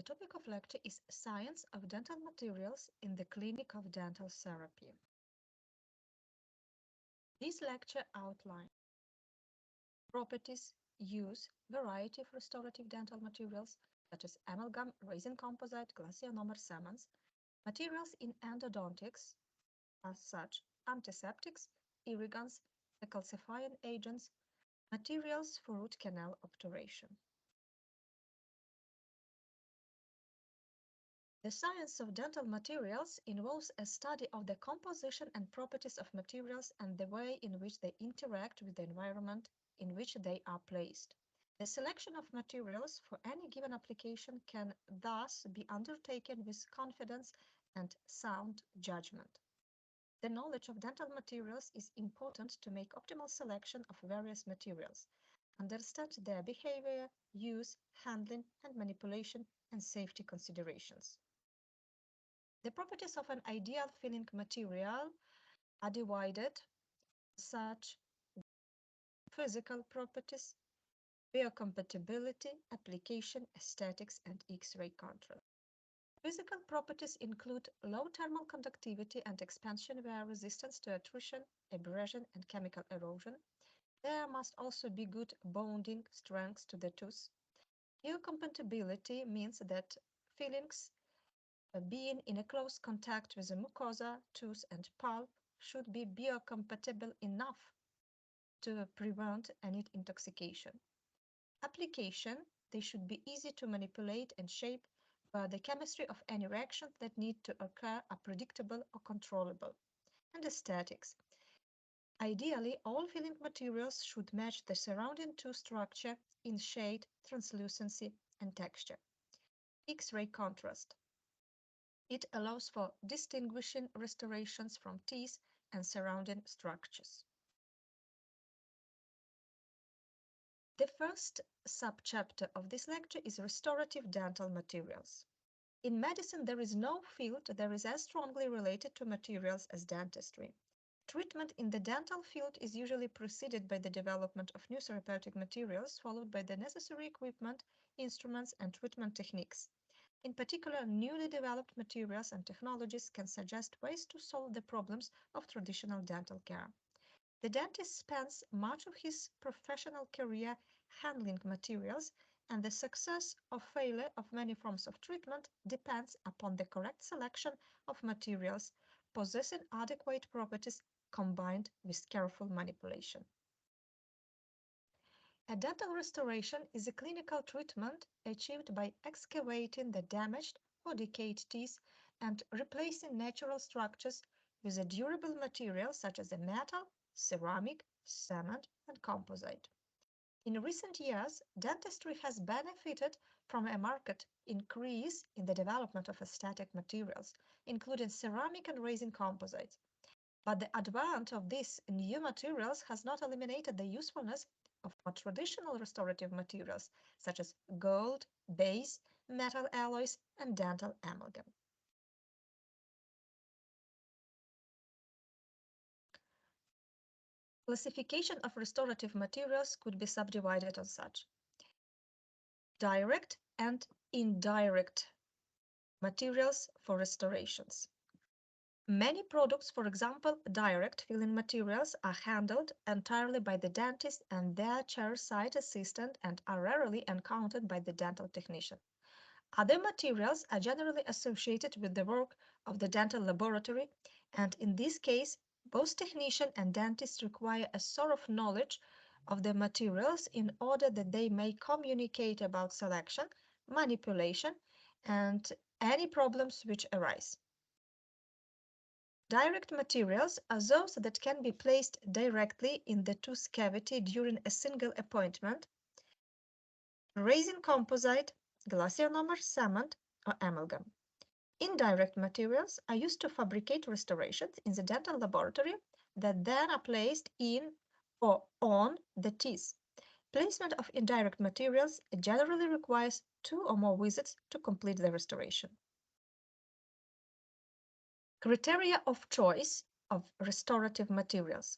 The topic of lecture is Science of Dental Materials in the Clinic of Dental Therapy. This lecture outlines properties, use, variety of restorative dental materials such as amalgam, resin composite, glasionomer cements, materials in endodontics as such antiseptics, irrigants, decalcifying agents, materials for root canal obturation. The science of dental materials involves a study of the composition and properties of materials and the way in which they interact with the environment in which they are placed. The selection of materials for any given application can thus be undertaken with confidence and sound judgment. The knowledge of dental materials is important to make optimal selection of various materials, understand their behavior, use, handling, and manipulation, and safety considerations. The properties of an ideal filling material are divided such physical properties, biocompatibility, application, aesthetics, and X-ray contrast. Physical properties include low thermal conductivity and expansion via resistance to attrition, abrasion, and chemical erosion. There must also be good bonding strength to the tooth. Biocompatibility means that fillings being in a close contact with the mucosa, tooth, and pulp should be biocompatible enough to prevent any intoxication. Application, they should be easy to manipulate and shape, where the chemistry of any reactions that need to occur are predictable or controllable. And aesthetics. Ideally, all filling materials should match the surrounding tooth structure in shade, translucency, and texture. X-ray contrast. It allows for distinguishing restorations from teeth and surrounding structures. The first subchapter of this lecture is restorative dental materials. In medicine, there is no field that is as strongly related to materials as dentistry. Treatment in the dental field is usually preceded by the development of new therapeutic materials, followed by the necessary equipment, instruments, and treatment techniques. In particular, newly developed materials and technologies can suggest ways to solve the problems of traditional dental care. The dentist spends much of his professional career handling materials, and the success or failure of many forms of treatment depends upon the correct selection of materials possessing adequate properties combined with careful manipulation. A dental restoration is a clinical treatment achieved by excavating the damaged or decayed teeth and replacing natural structures with a durable material such as a metal, ceramic, cement, and composite. In recent years, dentistry has benefited from a marked increase in the development of aesthetic materials, including ceramic and resin composites. But the advent of these new materials has not eliminated the usefulness of more traditional restorative materials, such as gold, base, metal alloys, and dental amalgam. Classification of restorative materials could be subdivided as such: direct and indirect materials for restorations. Many products, for example, direct filling materials, are handled entirely by the dentist and their chairside assistant and are rarely encountered by the dental technician. Other materials are generally associated with the work of the dental laboratory, and in this case, both technician and dentist require a sort of knowledge of the materials in order that they may communicate about selection, manipulation, and any problems which arise. Direct materials are those that can be placed directly in the tooth cavity during a single appointment: resin composite, glasionomer cement, or amalgam. Indirect materials are used to fabricate restorations in the dental laboratory that then are placed in or on the teeth. Placement of indirect materials generally requires 2 or more visits to complete the restoration. Criteria of choice of restorative materials.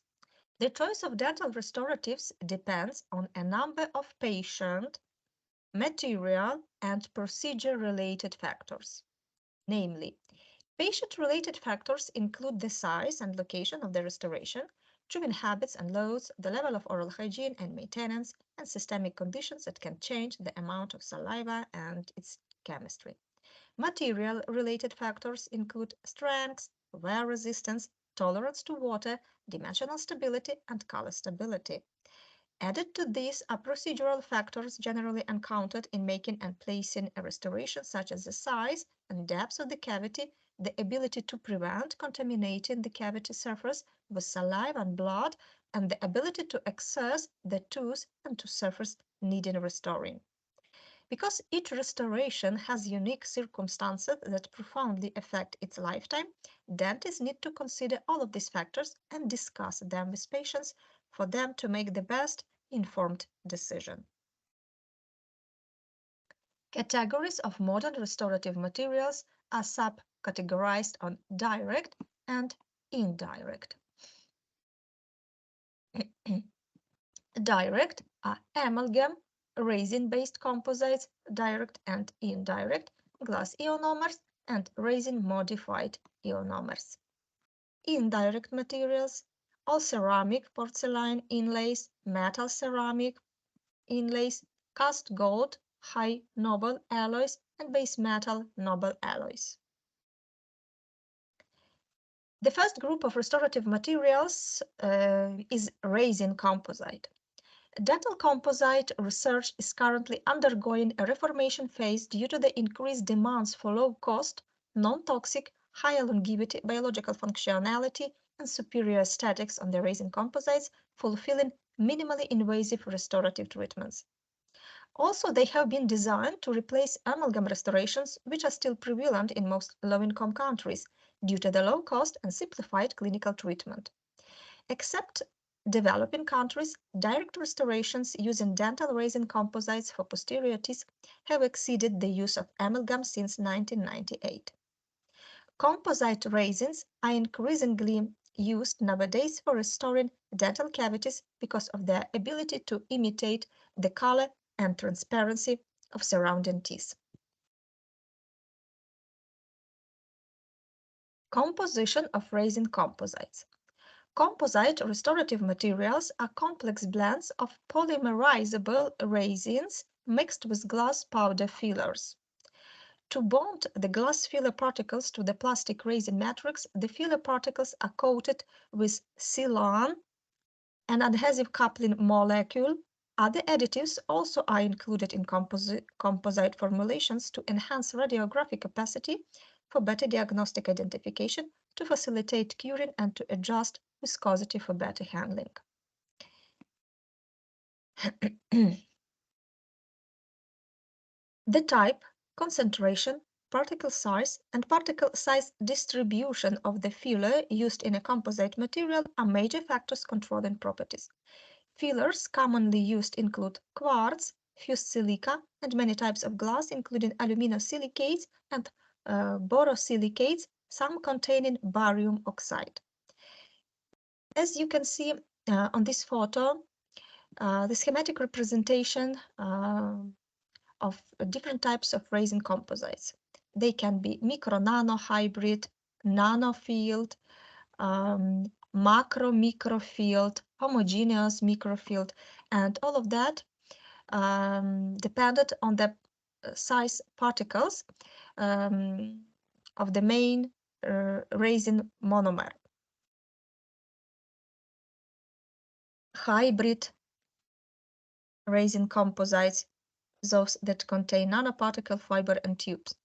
The choice of dental restoratives depends on a number of patient material, and procedure-related factors. Namely, patient-related factors include the size and location of the restoration, chewing habits and loads, the level of oral hygiene and maintenance, and systemic conditions that can change the amount of saliva and its chemistry. Material-related factors include strength, wear resistance, tolerance to water, dimensional stability, and color stability. Added to these are procedural factors generally encountered in making and placing a restoration, such as the size and depth of the cavity, the ability to prevent contaminating the cavity surface with saliva and blood, and the ability to access the tooth and tooth surface needing restoring. Because each restoration has unique circumstances that profoundly affect its lifetime, dentists need to consider all of these factors and discuss them with patients for them to make the best informed decision. Categories of modern restorative materials are subcategorized on direct and indirect. Direct are amalgam, resin-based composites, direct and indirect, glass ionomers, and resin-modified ionomers. Indirect materials, all ceramic, porcelain inlays, metal ceramic inlays, cast gold, high noble alloys, and base metal noble alloys. The first group of restorative materials is resin composite. Dental composite research is currently undergoing a reformation phase due to the increased demands for low-cost, non-toxic, higher longevity, biological functionality, and superior aesthetics on the resin composites, fulfilling minimally invasive restorative treatments. Also, they have been designed to replace amalgam restorations, which are still prevalent in most low-income countries due to the low cost and simplified clinical treatment. Except developing countries, direct restorations using dental resin composites for posterior teeth have exceeded the use of amalgam since 1998. Composite resins are increasingly used nowadays for restoring dental cavities because of their ability to imitate the color and transparency of surrounding teeth. Composition of resin composites. Composite restorative materials are complex blends of polymerizable resins mixed with glass powder fillers. To bond the glass filler particles to the plastic resin matrix, the filler particles are coated with silan, an adhesive coupling molecule. Other additives also are included in composite formulations to enhance radiographic capacity for better diagnostic identification, to facilitate curing, and to adjust viscosity for better handling. The type, concentration, particle size, and particle size distribution of the filler used in a composite material are major factors controlling properties. Fillers commonly used include quartz, fused silica, and many types of glass, including aluminosilicates and borosilicates, some containing barium oxide. As you can see on this photo, the schematic representation of different types of resin composites. They can be micro-nano hybrid, nanofield, macro microfield, homogeneous microfield, and all of that depended on the size particles of the main resin monomer. Hybrid resin composites, those that contain nanoparticle fiber and tubes.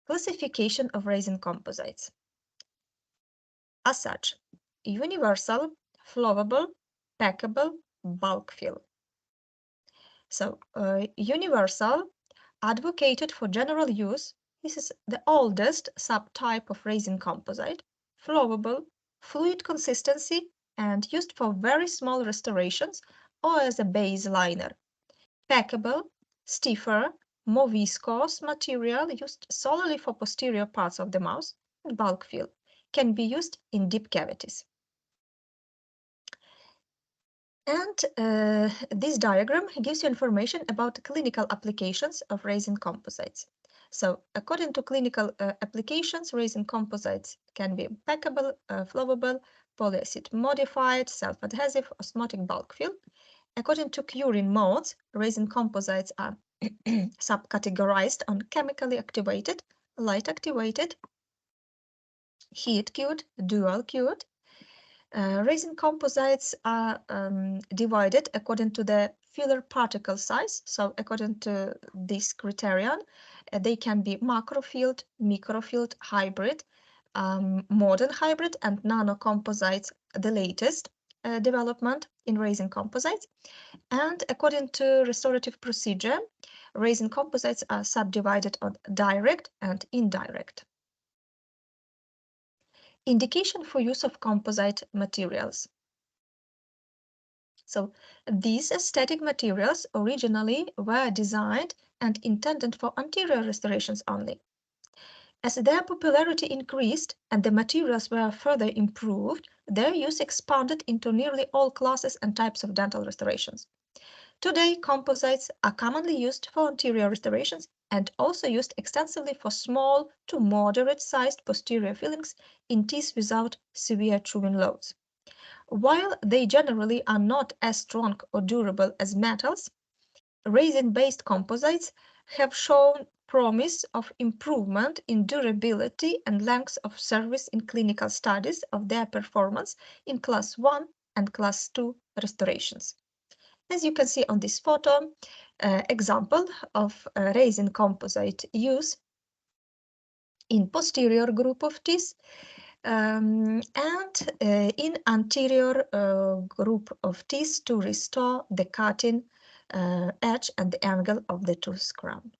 Classification of resin composites. As such, universal, flowable, packable, bulk fill. So, universal, advocated for general use. This is the oldest subtype of resin composite, flowable, fluid consistency, and used for very small restorations or as a base liner. Packable, stiffer, more viscous material used solely for posterior parts of the mouth, and bulk fill can be used in deep cavities. And this diagram gives you information about clinical applications of resin composites. So according to clinical applications, resin composites can be packable, flowable, polyacid modified, self-adhesive, osmotic bulk fill. According to curing modes, resin composites are subcategorized on chemically activated, light activated, heat cured, dual cured. Resin composites are divided according to the filler particle size. So according to this criterion, they can be macrofilled, microfilled, hybrid, modern hybrid, and nanocomposites, the latest development in resin composites. And according to restorative procedure, resin composites are subdivided on direct and indirect. Indication for use of composite materials. So these aesthetic materials originally were designed and intended for anterior restorations only. As their popularity increased and the materials were further improved, their use expanded into nearly all classes and types of dental restorations. Today, composites are commonly used for anterior restorations and also used extensively for small to moderate-sized posterior fillings in teeth without severe chewing loads. While they generally are not as strong or durable as metals, resin-based composites have shown promise of improvement in durability and length of service in clinical studies of their performance in Class 1 and Class 2 restorations. As you can see on this photo, example of resin composite use in posterior group of teeth and in anterior group of teeth to restore the cutting edge and the angle of the tooth crown.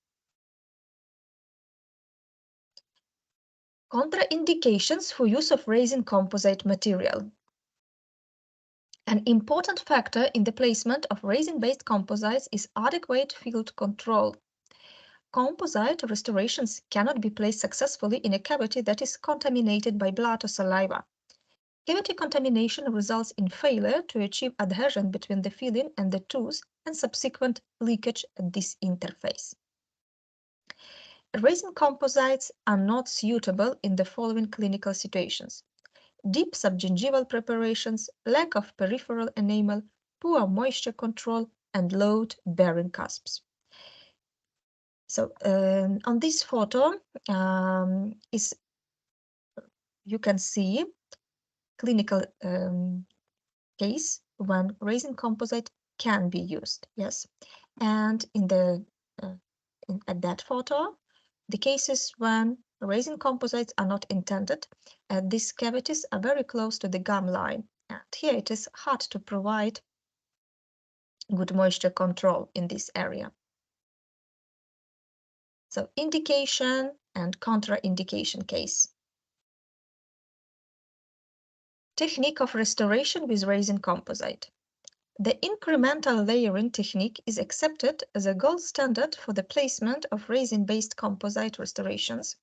Contraindications for use of resin composite material. An important factor in the placement of resin-based composites is adequate field control. Composite restorations cannot be placed successfully in a cavity that is contaminated by blood or saliva. Cavity contamination results in failure to achieve adhesion between the filling and the tooth and subsequent leakage at this interface. Resin composites are not suitable in the following clinical situations: deep subgingival preparations, lack of peripheral enamel, poor moisture control, and load-bearing cusps. So on this photo you can see clinical case when resin composite can be used. Yes, and at that photo, the cases when resin composites are not intended, these cavities are very close to the gum line, and here it is hard to provide good moisture control in this area. So indication and contraindication case. Technique of restoration with resin composite. The incremental layering technique is accepted as a gold standard for the placement of resin-based composite restorations.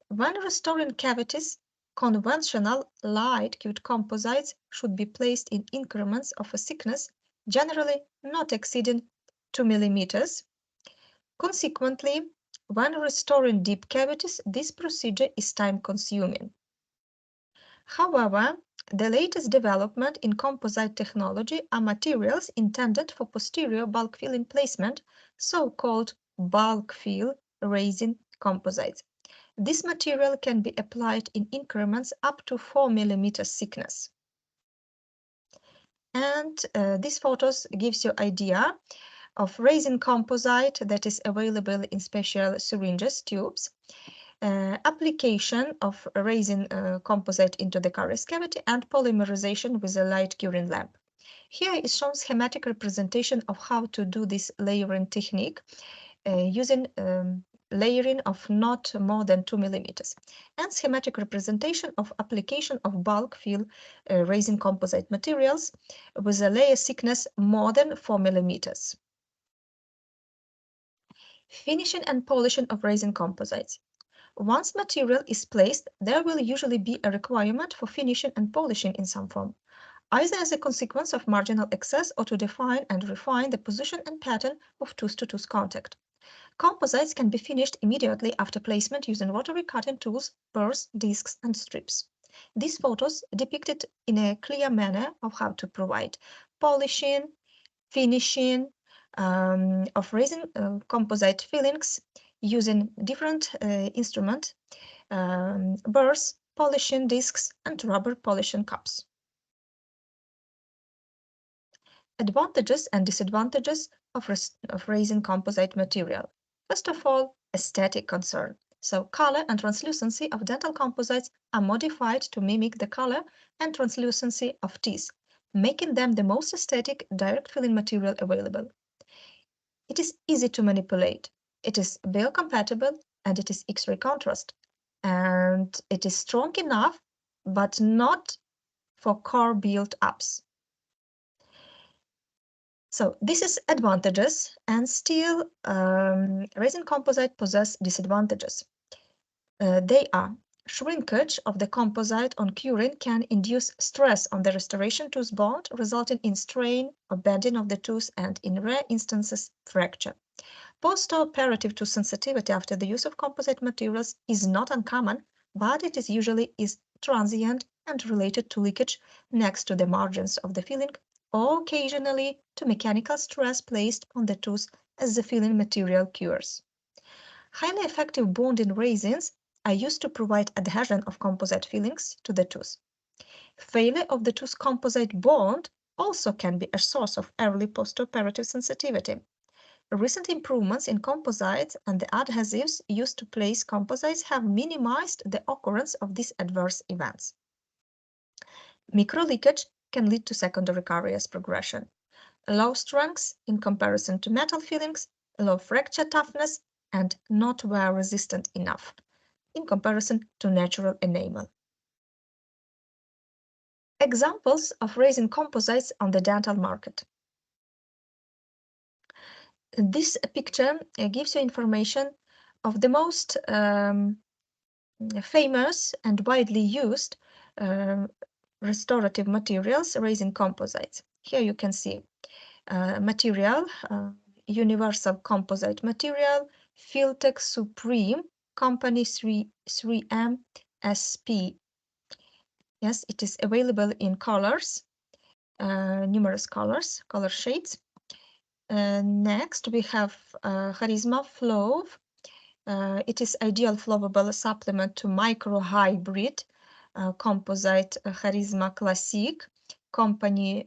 When restoring cavities, conventional light-cured composites should be placed in increments of a thickness generally not exceeding 2 mm. Consequently, when restoring deep cavities, this procedure is time-consuming. However, the latest development in composite technology are materials intended for posterior bulk filling placement, so-called bulk fill resin composites. This material can be applied in increments up to 4 mm thickness. And these photos gives you idea of resin composite that is available in special syringes, tubes. Application of resin composite into the caries cavity and polymerization with a light curing lamp. Here is shown schematic representation of how to do this layering technique using layering of not more than 2 mm, and schematic representation of application of bulk fill resin composite materials with a layer thickness more than 4 mm. Finishing and polishing of resin composites. Once material is placed, there will usually be a requirement for finishing and polishing in some form. either as a consequence of marginal excess or to define and refine the position and pattern of tooth-to-tooth contact. Composites can be finished immediately after placement using rotary cutting tools, burrs, discs, and strips. These photos depicted in a clear manner of how to provide polishing, finishing of resin composite fillings using different instrument, burrs, polishing discs, and rubber polishing cups. Advantages and disadvantages of resin composite material. First of all, aesthetic concern. So color and translucency of dental composites are modified to mimic the color and translucency of teeth, making them the most aesthetic direct filling material available. It is easy to manipulate. It is biocompatible and it is X-ray contrast. And it is strong enough, but not for core build-ups. So this is advantages, and still resin composite possess disadvantages. They are shrinkage of the composite on curing can induce stress on the restoration tooth bond, resulting in strain or bending of the tooth and, in rare instances, fracture. Post-operative tooth sensitivity after the use of composite materials is not uncommon, but it is usually transient and related to leakage next to the margins of the filling, or occasionally to mechanical stress placed on the tooth as the filling material cures. Highly effective bonding resins are used to provide adhesion of composite fillings to the tooth. Failure of the tooth composite bond also can be a source of early postoperative sensitivity. Recent improvements in composites and the adhesives used to place composites have minimized the occurrence of these adverse events. Microleakage can lead to secondary caries progression. Low strength in comparison to metal fillings, low fracture toughness, and not wear resistant enough in comparison to natural enamel. Examples of resin composites on the dental market. This picture gives you information of the most famous and widely used restorative materials, resin composites. Here you can see material, universal composite material, Filtech Supreme, company 3M SP. Yes, it is available in colors, numerous colors, color shades. Next, we have Charisma Flow. It is ideal flowable supplement to micro-hybrid composite Charisma Classic, company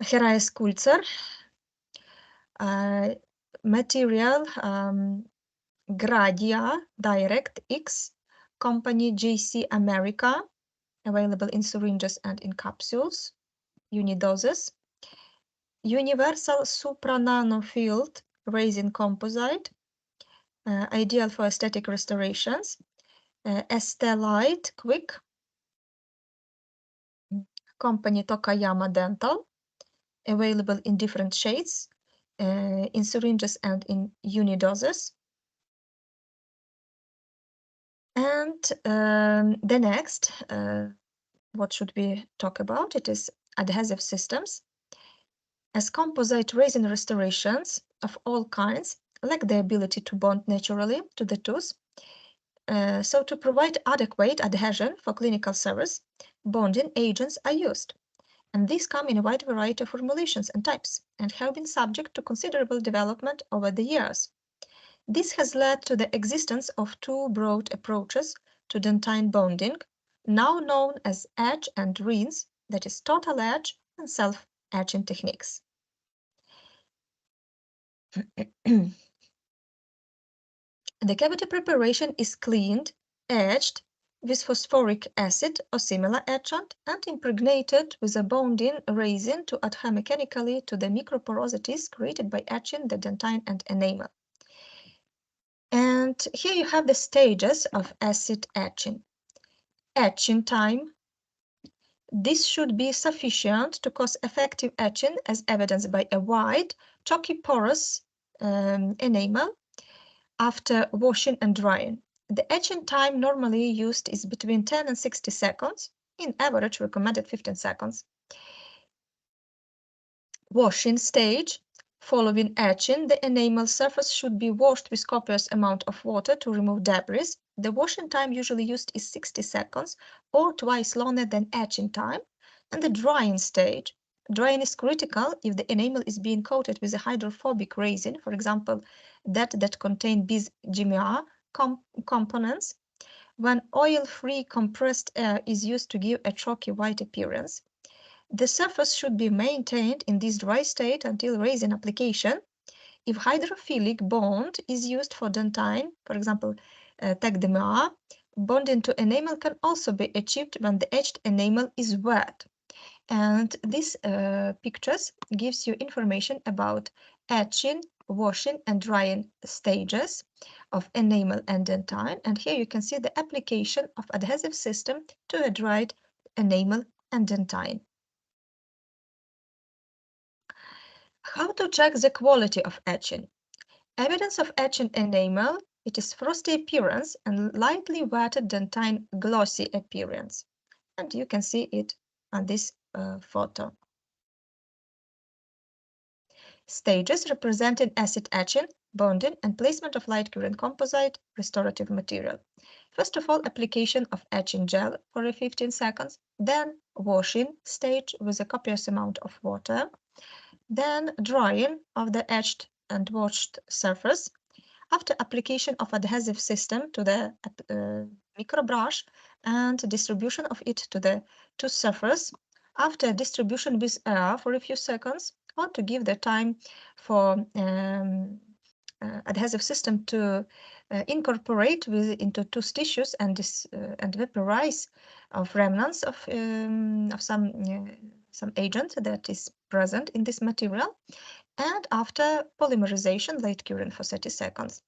Heraes Kulzer. Material Gradia Direct X, company JC America, available in syringes and in capsules, unidoses. Universal supranano field resin composite, ideal for aesthetic restorations. Estelite Quick, company Tokayama Dental, available in different shades, in syringes and in unidoses. And the next, what should we talk about? It is adhesive systems. As composite resin restorations of all kinds lack the ability to bond naturally to the tooth, so to provide adequate adhesion for clinical service, bonding agents are used. And these come in a wide variety of formulations and types and have been subject to considerable development over the years. This has led to the existence of two broad approaches to dentine bonding, now known as etch and rinse, that is total etch and self-etching techniques. The cavity preparation is cleaned, etched with phosphoric acid or similar etchant, and impregnated with a bonding resin to adhere mechanically to the microporosities created by etching the dentine and enamel. And here you have the stages of acid etching. Etching time. This should be sufficient to cause effective etching, as evidenced by a wide, chalky porous enamel after washing and drying. The etching time normally used is between 10 and 60 seconds. In average, recommended 15 seconds. Washing stage. Following etching, the enamel surface should be washed with copious amount of water to remove debris. The washing time usually used is 60 seconds or twice longer than etching time. And the drying stage. Drying is critical if the enamel is being coated with a hydrophobic resin, for example, that contain bis-GMA components. When oil-free compressed air is used to give a chalky white appearance. The surface should be maintained in this dry state until resin application. If hydrophilic bond is used for dentine, for example, TECDMA, bonding to enamel can also be achieved when the etched enamel is wet. And these pictures gives you information about etching, washing, and drying stages of enamel and dentine. And here you can see the application of adhesive system to a dried enamel and dentine. How to check the quality of etching? Evidence of etching enamel, it is frosty appearance and lightly wetted dentine glossy appearance. And you can see it on this photo. Stages representing acid etching, bonding, and placement of light curing composite restorative material. First of all, application of etching gel for 15 seconds, then washing stage with a copious amount of water, then drying of the etched and washed surface. After application of adhesive system to the microbrush and distribution of it to the tooth surface. After distribution with air for a few seconds, or to give the time for adhesive system to incorporate into tooth tissues and vaporize of remnants of some agent that is present in this material. And after polymerization, light curing for 30 seconds.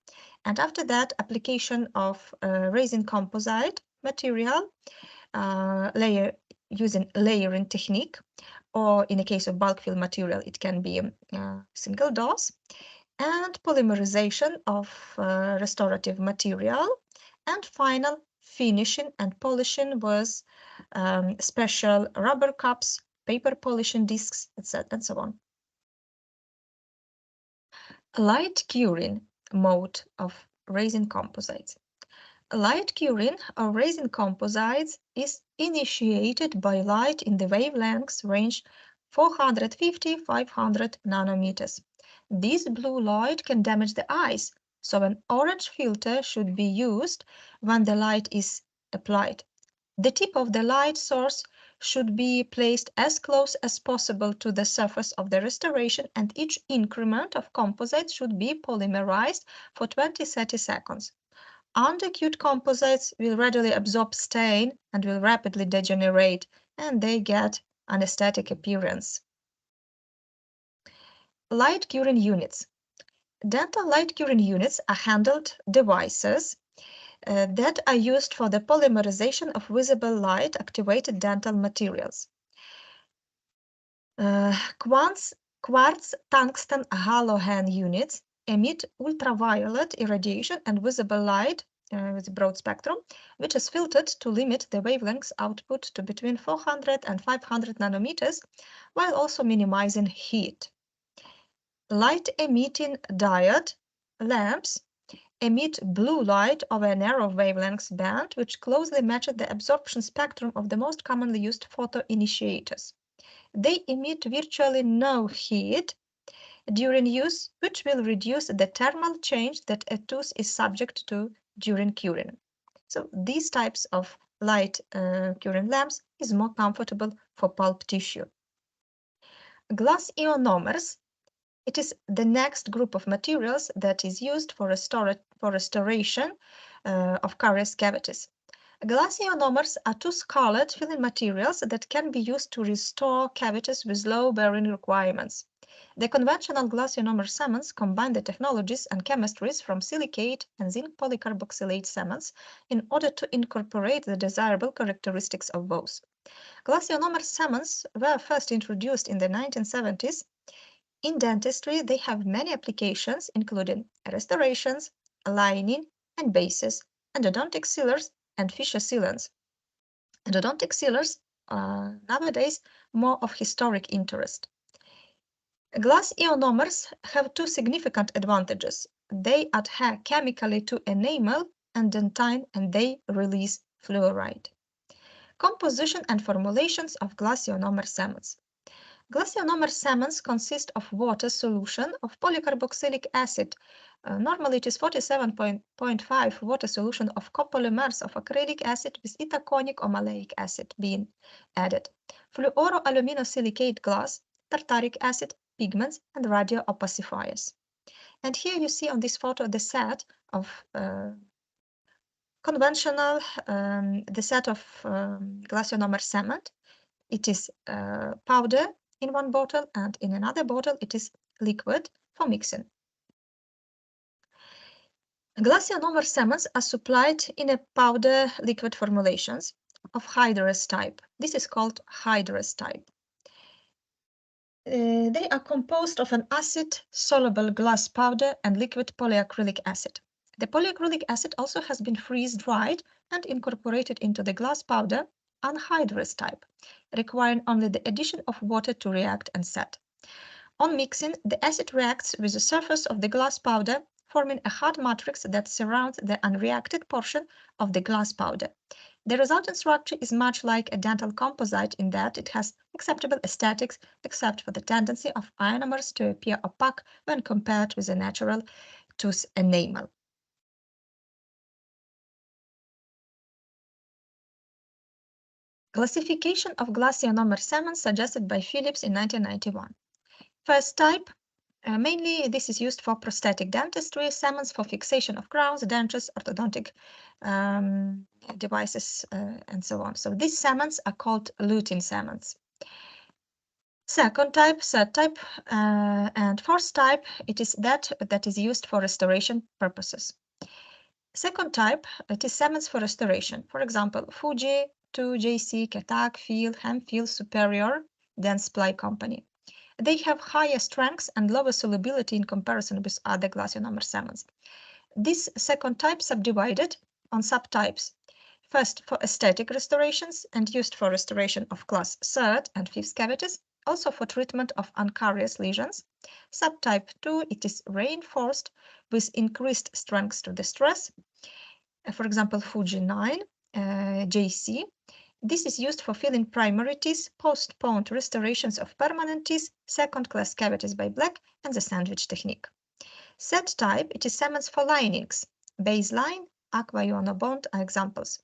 And after that, application of resin composite material using layering technique, or in a case of bulk fill material, it can be single dose, and polymerization of restorative material, and final finishing and polishing with special rubber cups, paper polishing discs, etc., and so on. Light curing mode of resin composites. Light curing of resin composites is initiated by light in the wavelengths range 450-500 nanometers. This blue light can damage the eyes, so an orange filter should be used when the light is applied. The tip of the light source should be placed as close as possible to the surface of the restoration, and each increment of composite should be polymerized for 20-30 seconds. Undercured composites will readily absorb stain and will rapidly degenerate, and they get anesthetic appearance. Light curing units. Dental light curing units are handheld devices that are used for the polymerization of visible light activated dental materials. Quartz tungsten halogen units emit ultraviolet irradiation and visible light with a broad spectrum, which is filtered to limit the wavelengths output to between 400 and 500 nanometers, while also minimizing heat. Light-emitting diode lamps emit blue light over a narrow wavelength band, which closely matches the absorption spectrum of the most commonly used photoinitiators. They emit virtually no heat during use, which will reduce the thermal change that a tooth is subject to during curing. So these types of light curing lamps is more comfortable for pulp tissue. Glass ionomers. It is the next group of materials that is used for restoration of caries cavities. Glass ionomers are tooth-colored filling materials that can be used to restore cavities with low bearing requirements. The conventional glass ionomer cements combine the technologies and chemistries from silicate and zinc polycarboxylate cements in order to incorporate the desirable characteristics of both. Glass ionomer cements were first introduced in the 1970s. In dentistry, they have many applications, including restorations, lining, and bases, endodontic sealers, and fissure sealants. Endodontic sealers nowadays more of historic interest. Glass ionomers have two significant advantages. They adhere chemically to enamel and dentine, and they release fluoride. Composition and formulations of glass ionomer cements. Glass ionomer cements consist of water solution of polycarboxylic acid. Normally it is 47.5 water solution of copolymers of acrylic acid with itaconic or maleic acid being added. Fluoroaluminosilicate glass, tartaric acid, pigments, and radio opacifiers. And here you see on this photo the set of conventional, the set of glass ionomer cement. It is powder in one bottle, and in another bottle it is liquid for mixing. Glass ionomer cements are supplied in a powder liquid formulations of hydrous type. This is called hydrous type. They are composed of an acid-soluble glass powder and liquid polyacrylic acid. The polyacrylic acid also has been freeze-dried and incorporated into the glass powder, anhydrous type, requiring only the addition of water to react and set. On mixing, the acid reacts with the surface of the glass powder, forming a hard matrix that surrounds the unreacted portion of the glass powder. The resulting structure is much like a dental composite in that it has acceptable aesthetics, except for the tendency of ionomers to appear opaque when compared with the natural tooth enamel. Classification of glass ionomer cements suggested by Phillips in 1991. First type, mainly this is used for prosthetic dentistry, cements for fixation of crowns, dentures, orthodontic devices, and so on. So these cements are called lutein cements. Second type, third type, and fourth type, it is that is used for restoration purposes. Second type, it is cements for restoration. For example, Fuji, 2JC, Ketak, Feel, Hemfeel, Superior, Dentsply Company. They have higher strength and lower solubility in comparison with other glass ionomer cements. This second type subdivided on subtypes. First, for aesthetic restorations and used for restoration of class third and fifth cavities, also for treatment of uncarious lesions. Subtype 2, it is reinforced with increased strength to the stress. For example, Fuji 9, JC. This is used for filling primary teeth, postponed restorations of permanent teeth, second-class cavities by Black, and the sandwich technique. Third type, it is cements for linings. Baseline, Aqua Iono Bond are examples.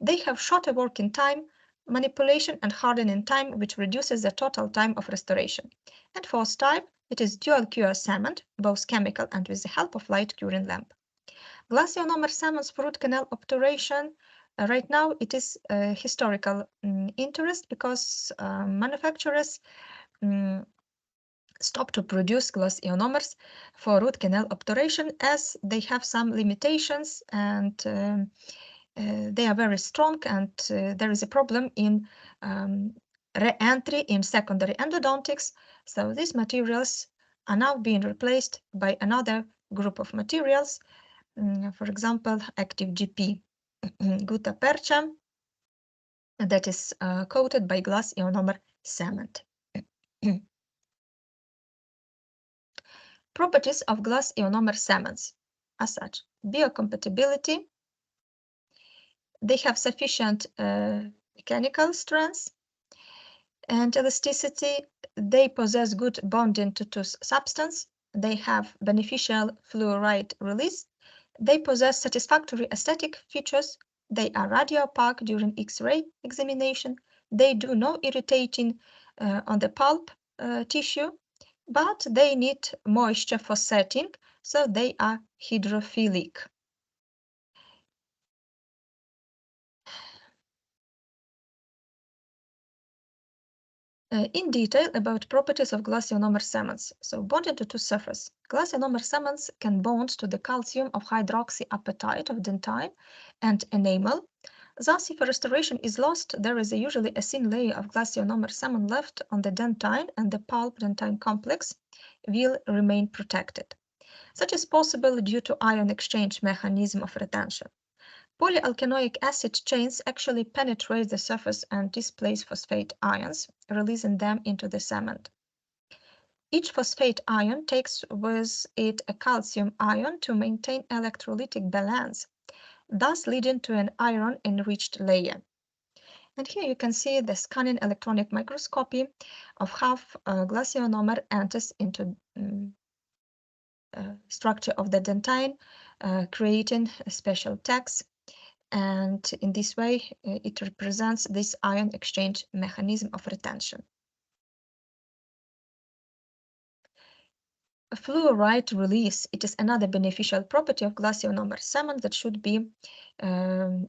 They have shorter working time, manipulation and hardening time, which reduces the total time of restoration. And fourth type, it is dual cure cement, both chemical and with the help of light curing lamp. Glass ionomer cements for root canal obturation. Right now, it is a historical interest because manufacturers stop to produce glass ionomers for root canal obturation as they have some limitations and they are very strong, and there is a problem in re-entry in secondary endodontics. So these materials are now being replaced by another group of materials, for example, active GP gutta percha, that is coated by glass ionomer cement. Properties of glass ionomer cements as such: biocompatibility. They have sufficient mechanical strength and elasticity. They possess good bonding to tooth substance. They have beneficial fluoride release. They possess satisfactory aesthetic features. They are radio-opaque during X-ray examination. They do no irritating on the pulp tissue, but they need moisture for setting, so they are hydrophilic. In detail about properties of glass ionomer cements. So bonding to tooth surface. Glass ionomer cements can bond to the calcium of hydroxyapatite of dentine and enamel. Thus, if a restoration is lost, there is usually a thin layer of glass ionomer cement left on the dentine, and the pulp-dentine complex will remain protected. Such is possible due to ion exchange mechanism of retention. Polyalkanoic acid chains actually penetrate the surface and displace phosphate ions, releasing them into the cement. Each phosphate ion takes with it a calcium ion to maintain electrolytic balance, thus leading to an iron-enriched layer. And here you can see the scanning electronic microscopy of how glasionomer enters into structure of the dentine, creating special tags. And in this way, it represents this ion exchange mechanism of retention. Fluoride release, it is another beneficial property of glasionomer cement that should be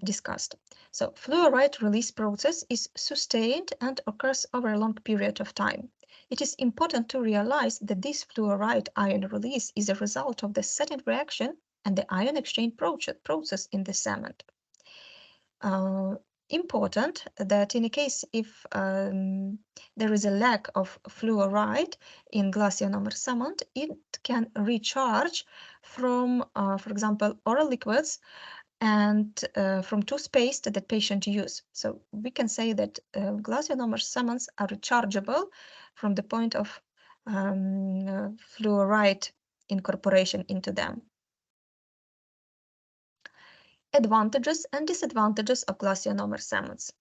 discussed. So fluoride release process is sustained and occurs over a long period of time. It is important to realize that this fluoride ion release is a result of the setting reaction and the ion exchange process in the cement. Important that in a case if there is a lack of fluoride in glasionomer cement, it can recharge from, for example, oral liquids and from toothpaste that the patient use. So we can say that glasionomer cements are rechargeable from the point of fluoride incorporation into them. Advantages and disadvantages of glasionomer cements.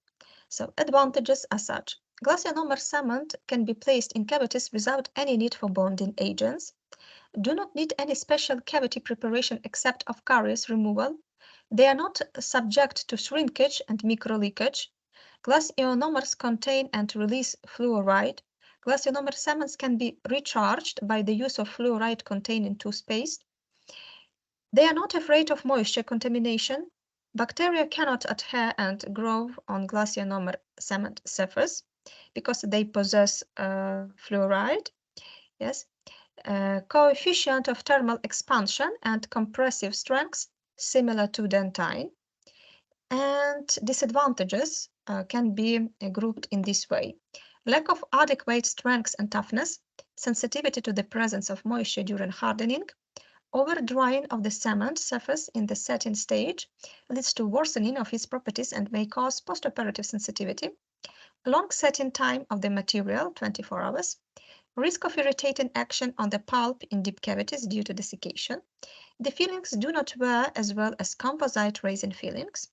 So advantages are such. Glasionomer cement can be placed in cavities without any need for bonding agents, do not need any special cavity preparation except of caries removal. They are not subject to shrinkage and microleakage. Glass ionomers contain and release fluoride. Glasionomer cements can be recharged by the use of fluoride-containing toothpaste. They are not afraid of moisture contamination. Bacteria cannot adhere and grow on glasionomer cement surface because they possess fluoride. Yes, coefficient of thermal expansion and compressive strength similar to dentine. And disadvantages can be grouped in this way. Lack of adequate strength and toughness, sensitivity to the presence of moisture during hardening, over-drying of the cement surface in the setting stage leads to worsening of its properties and may cause postoperative sensitivity. Long setting time of the material, 24 hours. Risk of irritating action on the pulp in deep cavities due to desiccation. The fillings do not wear as well as composite resin fillings.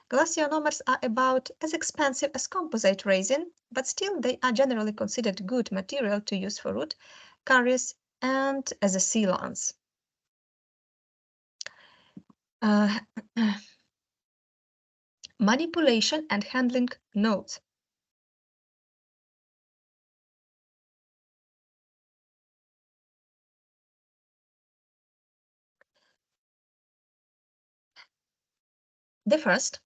Glasionomers are about as expensive as composite resin, but still they are generally considered good material to use for root caries and as a sealants. Manipulation and handling notes. The first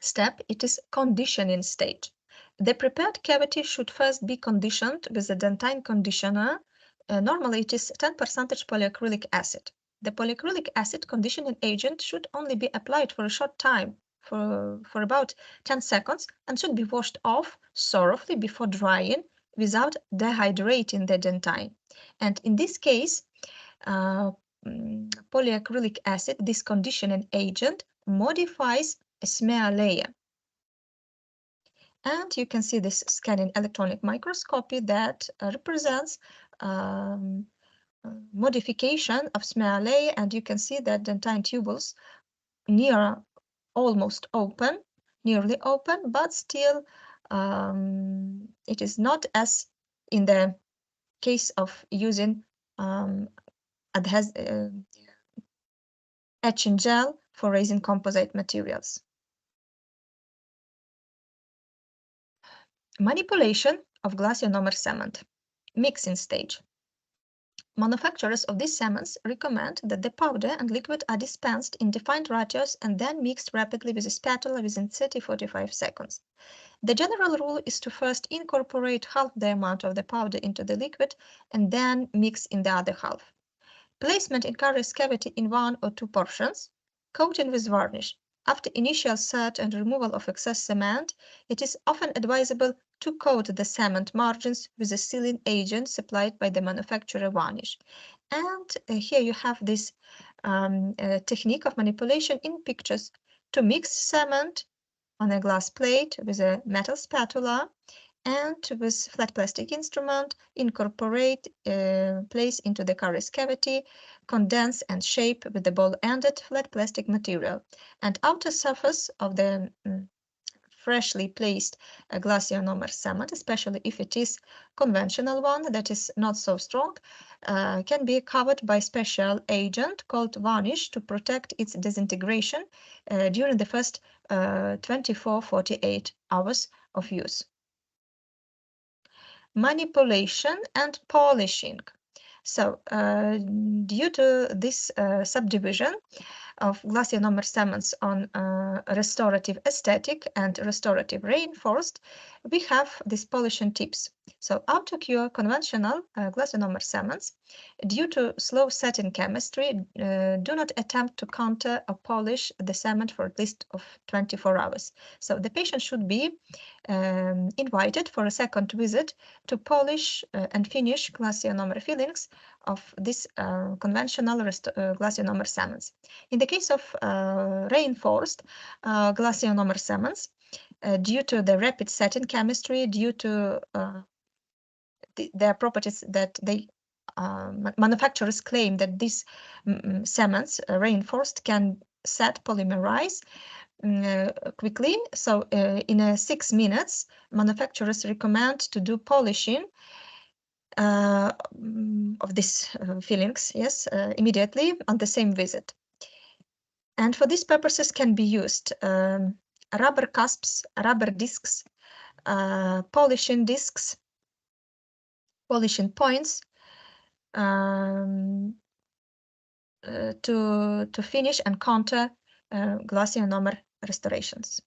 step, it is conditioning stage. The prepared cavity should first be conditioned with a dentine conditioner. Normally it is 10% polyacrylic acid. The polyacrylic acid conditioning agent should only be applied for a short time, for about 10 seconds, and should be washed off thoroughly before drying without dehydrating the dentine. And in this case, polyacrylic acid, this conditioning agent, modifies a smear layer. And you can see this scanning electronic microscopy that represents modification of smear layer, and you can see that dentine tubules almost open, nearly open, but still it is not as in the case of using etching gel for raising composite materials. Manipulation of glasionomer cement. Mixing stage. Manufacturers of these cements recommend that the powder and liquid are dispensed in defined ratios and then mixed rapidly with a spatula within 30-45 seconds. The general rule is to first incorporate half the amount of the powder into the liquid and then mix in the other half. Placement in caries cavity in 1 or 2 portions. Coating with varnish. After initial set and removal of excess cement, it is often advisable to coat the cement margins with a sealing agent supplied by the manufacturer varnish. And here you have this technique of manipulation in pictures. to mix cement on a glass plate with a metal spatula, and with flat plastic instrument, incorporate, place into the caries cavity, condense and shape with the ball-ended flat plastic material. And outer surface of the freshly placed glass ionomer cement, especially if it is conventional one that is not so strong, can be covered by special agent called varnish to protect its disintegration during the first 24-48 hours of use. Manipulation and polishing. So, due to this subdivision of glass ionomer cements on restorative aesthetic and restorative reinforced, we have these polishing tips. So, how to cure conventional glass ionomer cements? Due to slow setting chemistry, do not attempt to counter or polish the cement for at least of 24 hours. So, the patient should be invited for a second visit to polish and finish glass ionomer fillings of this conventional glass ionomer cements. In the case of reinforced glass ionomer cements, due to the rapid setting chemistry, due to their properties that they manufacturers claim that these cements reinforced can set polymerize quickly. So in 6 minutes, manufacturers recommend to do polishing of these fillings, yes, immediately on the same visit. And for these purposes can be used rubber cusps, rubber discs, polishing discs, polishing points to finish and counter glass ionomer restorations.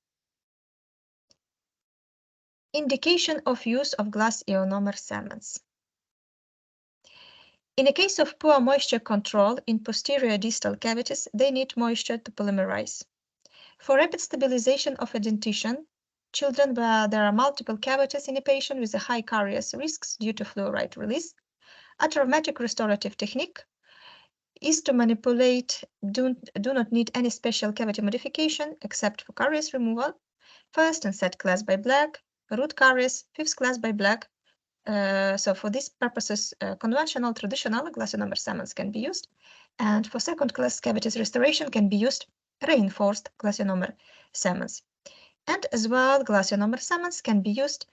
Indication of use of glass ionomer cements. In a case of poor moisture control in posterior distal cavities, they need moisture to polymerize. For rapid stabilization of a dentition, children where there are multiple cavities in a patient with a high caries risks due to fluoride release, a traumatic restorative technique is to manipulate, do not need any special cavity modification except for caries removal, first and third class by black, root caries, fifth class by black. So for these purposes, conventional traditional glass ionomer cements can be used, and for second class cavities restoration can be used reinforced glass ionomer cements. And as well, glass ionomer cements can be used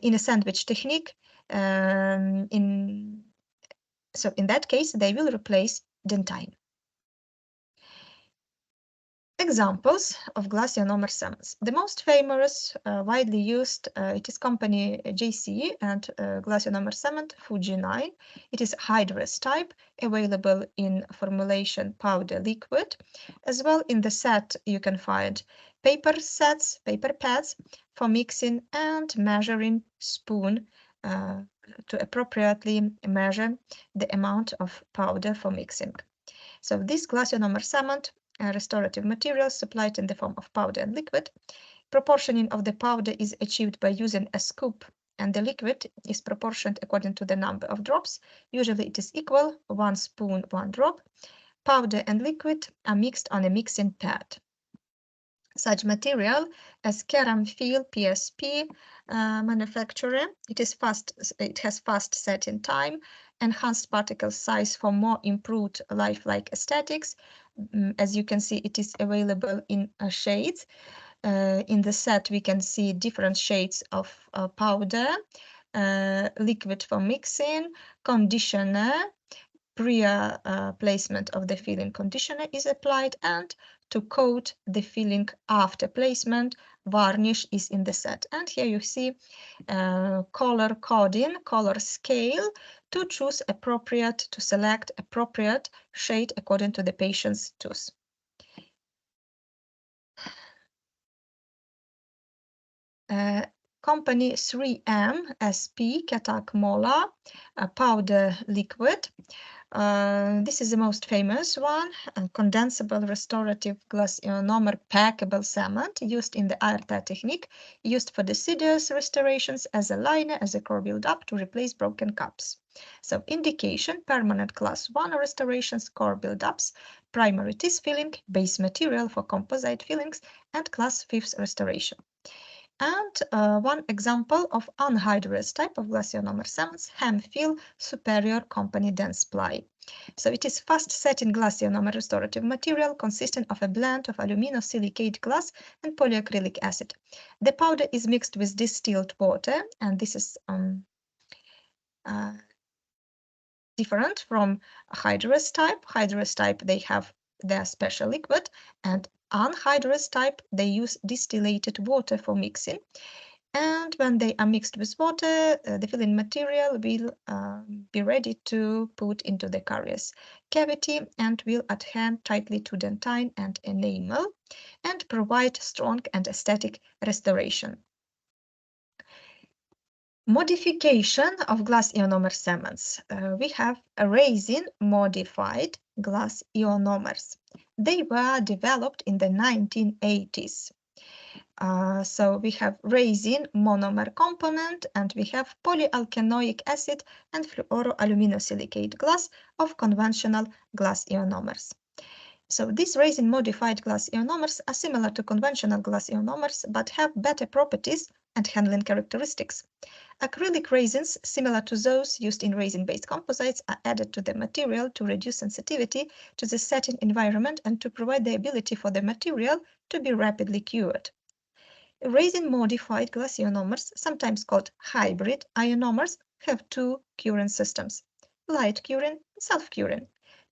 in a sandwich technique. So in that case, they will replace dentine. Examples of glass ionomer cements. The most famous, widely used, it is company JC and glass ionomer cement Fuji 9. It is hydrous type, available in formulation powder liquid. As well, in the set you can find paper sets, paper pads for mixing and measuring spoon to appropriately measure the amount of powder for mixing. So this glass ionomer cement restorative materials supplied in the form of powder and liquid. Proportioning of the powder is achieved by using a scoop, and the liquid is proportioned according to the number of drops. Usually it is equal, 1 spoon, 1 drop. Powder and liquid are mixed on a mixing pad. Such material as Keramfil PSP manufacturer, it has fast setting time, enhanced particle size for more improved lifelike aesthetics. As you can see, it is available in shades. In the set, we can see different shades of powder, liquid for mixing, conditioner, prior placement of the filling conditioner is applied, and to coat the filling after placement, varnish is in the set. And here you see color coding, color scale to choose appropriate, to select appropriate shade according to the patient's tooth. Company 3M SP Katak Mola powder liquid. This is the most famous one, condensable restorative glass ionomer packable cement used in the ARTA technique, used for deciduous restorations as a liner, as a core build-up to replace broken cups. So indication, permanent class 1 restorations, core build-ups, primary teeth filling, base material for composite fillings, and class 5 restoration. And one example of anhydrous type of glass ionomer cements, Hemfill Superior Company Dense Ply. So it is fast-setting glass ionomer restorative material consisting of a blend of aluminosilicate glass and polyacrylic acid. The powder is mixed with distilled water, and this is uh, different from hydrous type. Hydrous type, they have their special liquid, and anhydrous type, they use distillated water for mixing. And when they are mixed with water, the filling material will be ready to put into the caries cavity and will adhere tightly to dentine and enamel and provide strong and aesthetic restoration. Modification of glass ionomer cements. We have resin modified glass ionomers. They were developed in the 1980s. So we have resin monomer component, and we have polyalkanoic acid and fluoroaluminosilicate glass of conventional glass ionomers. So these resin modified glass ionomers are similar to conventional glass ionomers, but have better properties and handling characteristics. Acrylic resins, similar to those used in resin-based composites, are added to the material to reduce sensitivity to the setting environment and to provide the ability for the material to be rapidly cured. Resin-modified glass ionomers, sometimes called hybrid ionomers, have two curing systems, light curing and self-curing.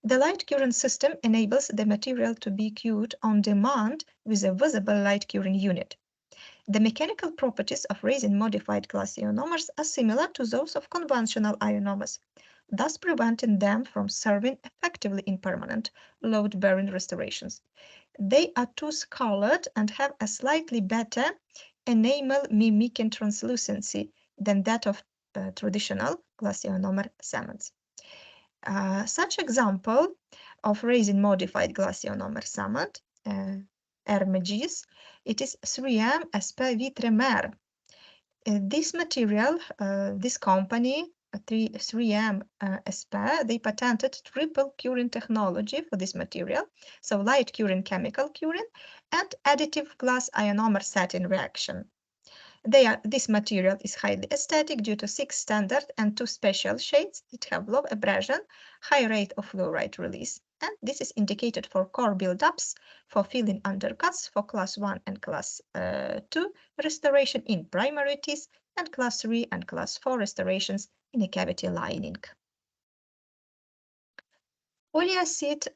The light curing system enables the material to be cured on demand with a visible light curing unit. The mechanical properties of resin-modified glass ionomers are similar to those of conventional ionomers, thus preventing them from serving effectively in permanent load-bearing restorations. They are tooth-colored and have a slightly better enamel mimicking translucency than that of traditional glass ionomer cements. Such example of resin-modified glass ionomer cement, Hermegis, it is 3M SP Vitremer. This material, this company, 3M SP, they patented triple curing technology for this material, so light curing, chemical curing, and additive glass ionomer setting reaction. This material is highly aesthetic due to 6 standard and 2 special shades. It have low abrasion, high rate of fluoride release, and this is indicated for core build-ups, for filling undercuts, for class 1 and class 2 restoration in primary teeth, and class 3 and class 4 restorations in a cavity lining. Polyacid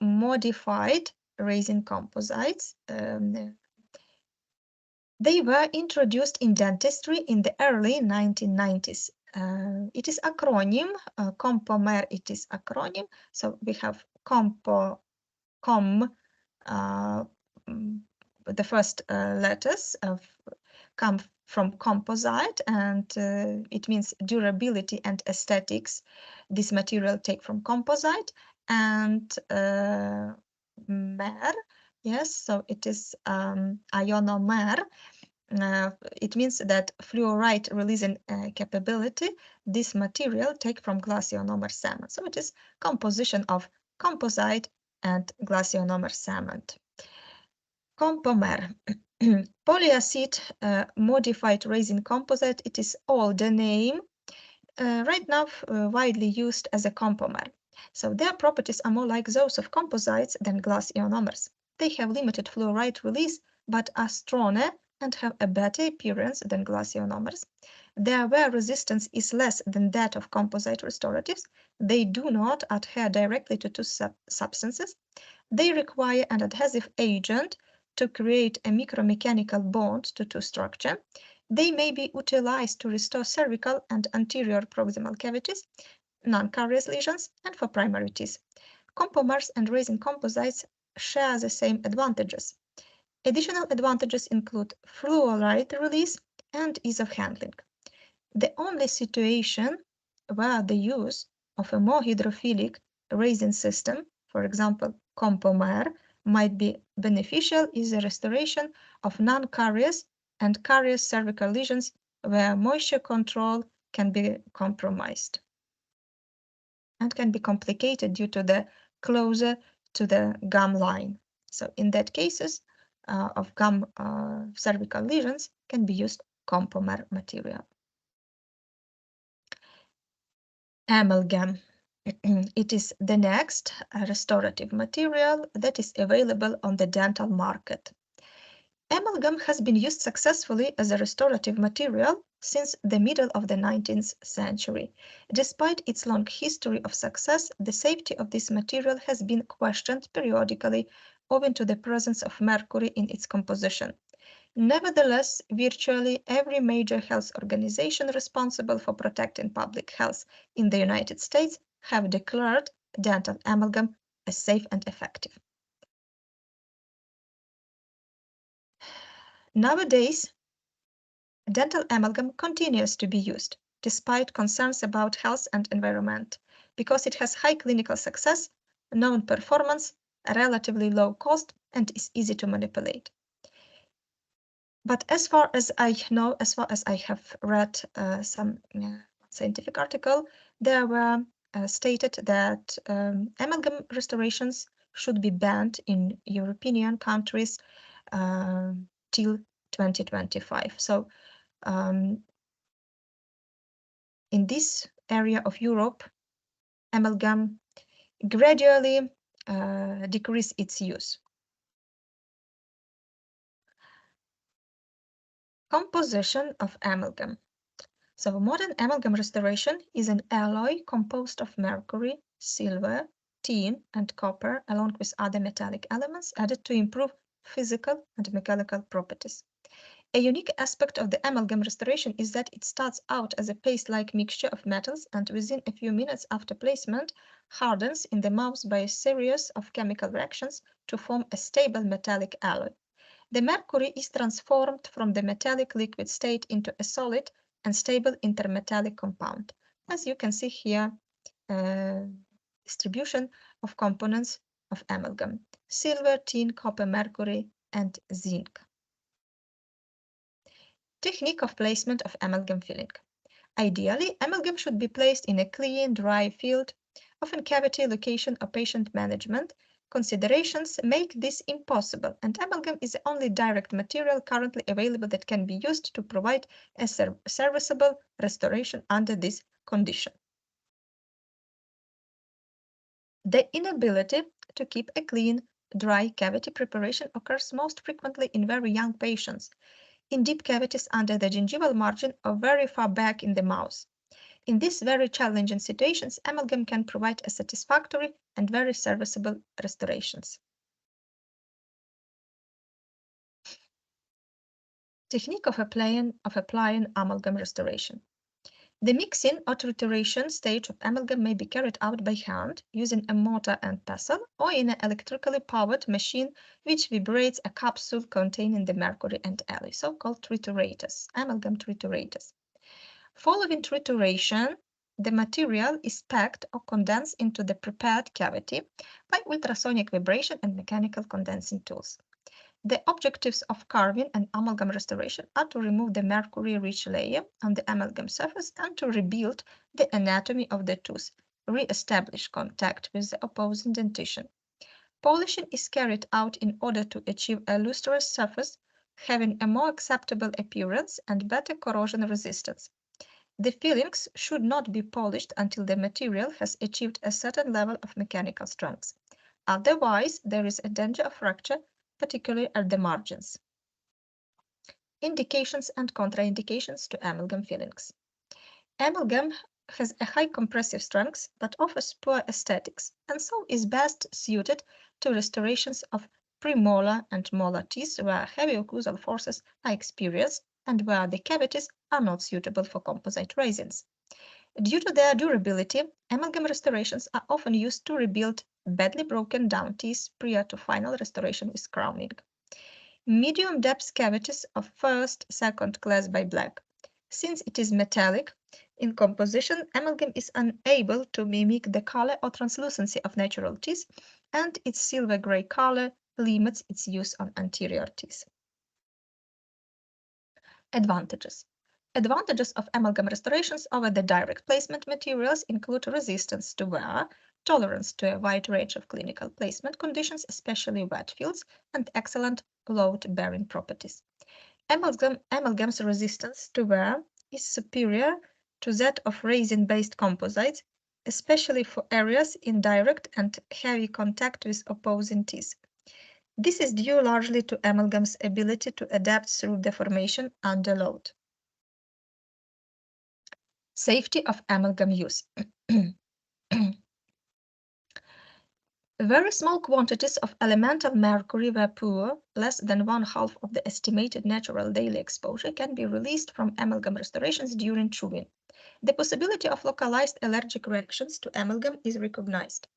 modified resin composites. They were introduced in dentistry in the early 1990s. It is acronym, Compomer, it is acronym. So we have the first letters come from composite, and it means durability and aesthetics. This material take from composite, and mer, yes, so it is ionomer. It means that fluoride releasing capability, this material take from glass ionomer cement. So it is composition of composite and glass ionomer cement. Compomer, polyacid modified resin composite, it is older name, right now widely used as a compomer. So their properties are more like those of composites than glass ionomers. They have limited fluoride release, but are stronger and have a better appearance than glass ionomers. Their wear resistance is less than that of composite restoratives. They do not adhere directly to two substances. They require an adhesive agent to create a micromechanical bond to tooth structure. They may be utilized to restore cervical and anterior proximal cavities, non-carious lesions, and for primary teeth. Compomers and resin composites share the same advantages. Additional advantages include fluoride release and ease of handling. The only situation where the use of a more hydrophilic resin system, for example, compomer, might be beneficial is the restoration of non-carious and carious cervical lesions where moisture control can be compromised and can be complicated due to the closer to the gum line. So in that cases of gum cervical lesions can be used compomer material. Amalgam. It is the next restorative material that is available on the dental market. Amalgam has been used successfully as a restorative material since the middle of the 19th century. Despite its long history of success, the safety of this material has been questioned periodically owing to the presence of mercury in its composition. Nevertheless, virtually every major health organization responsible for protecting public health in the United States have declared dental amalgam as safe and effective. Nowadays, dental amalgam continues to be used, despite concerns about health and environment, because it has high clinical success, known performance, a relatively low cost, and is easy to manipulate. But as far as I know, as far as I have read some scientific article, there were stated that amalgam restorations should be banned in European countries till 2025. So in this area of Europe, amalgam gradually decrease its use. Composition of amalgam. So modern amalgam restoration is an alloy composed of mercury, silver, tin, and copper, along with other metallic elements added to improve physical and mechanical properties. A unique aspect of the amalgam restoration is that it starts out as a paste-like mixture of metals and within a few minutes after placement hardens in the mouth by a series of chemical reactions to form a stable metallic alloy. The mercury is transformed from the metallic liquid state into a solid and stable intermetallic compound. As you can see here, distribution of components of amalgam: silver, tin, copper, mercury, and zinc. Technique of placement of amalgam filling. Ideally, amalgam should be placed in a clean, dry field. Often cavity location or patient management considerations make this impossible, and amalgam is the only direct material currently available that can be used to provide a serviceable restoration under this condition. The inability to keep a clean, dry cavity preparation occurs most frequently in very young patients, in deep cavities under the gingival margin or very far back in the mouth. In these very challenging situations, amalgam can provide a satisfactory and very serviceable restorations. Technique of applying amalgam restoration. The mixing or trituration stage of amalgam may be carried out by hand using a mortar and pestle or in an electrically powered machine which vibrates a capsule containing the mercury and alloy, so-called triturators, amalgam triturators. Following trituration, the material is packed or condensed into the prepared cavity by ultrasonic vibration and mechanical condensing tools. The objectives of carving and amalgam restoration are to remove the mercury-rich layer on the amalgam surface and to rebuild the anatomy of the tooth, re-establish contact with the opposing dentition. Polishing is carried out in order to achieve a lustrous surface having a more acceptable appearance and better corrosion resistance. The fillings should not be polished until the material has achieved a certain level of mechanical strength. Otherwise, there is a danger of fracture, particularly at the margins. Indications and contraindications to amalgam fillings. Amalgam has a high compressive strength but offers poor aesthetics, and so is best suited to restorations of premolar and molar teeth where heavy occlusal forces are experienced and where the cavities are not suitable for composite resins. Due to their durability, amalgam restorations are often used to rebuild badly broken down teeth prior to final restoration with crowning. Medium depth cavities of first, second class by black Since it is metallic in composition, amalgam is unable to mimic the color or translucency of natural teeth, and its silver-gray color limits its use on anterior teeth. Advantages. Advantages of amalgam restorations over the direct placement materials include resistance to wear, tolerance to a wide range of clinical placement conditions, especially wet fields, and excellent load-bearing properties. Amalgam's resistance to wear is superior to that of resin-based composites, especially for areas in direct and heavy contact with opposing teeth. This is due largely to amalgam's ability to adapt through deformation under load. Safety of amalgam use. Very small quantities of elemental mercury were poor, less than 1/2 of the estimated natural daily exposure, can be released from amalgam restorations during chewing. The possibility of localized allergic reactions to amalgam is recognized.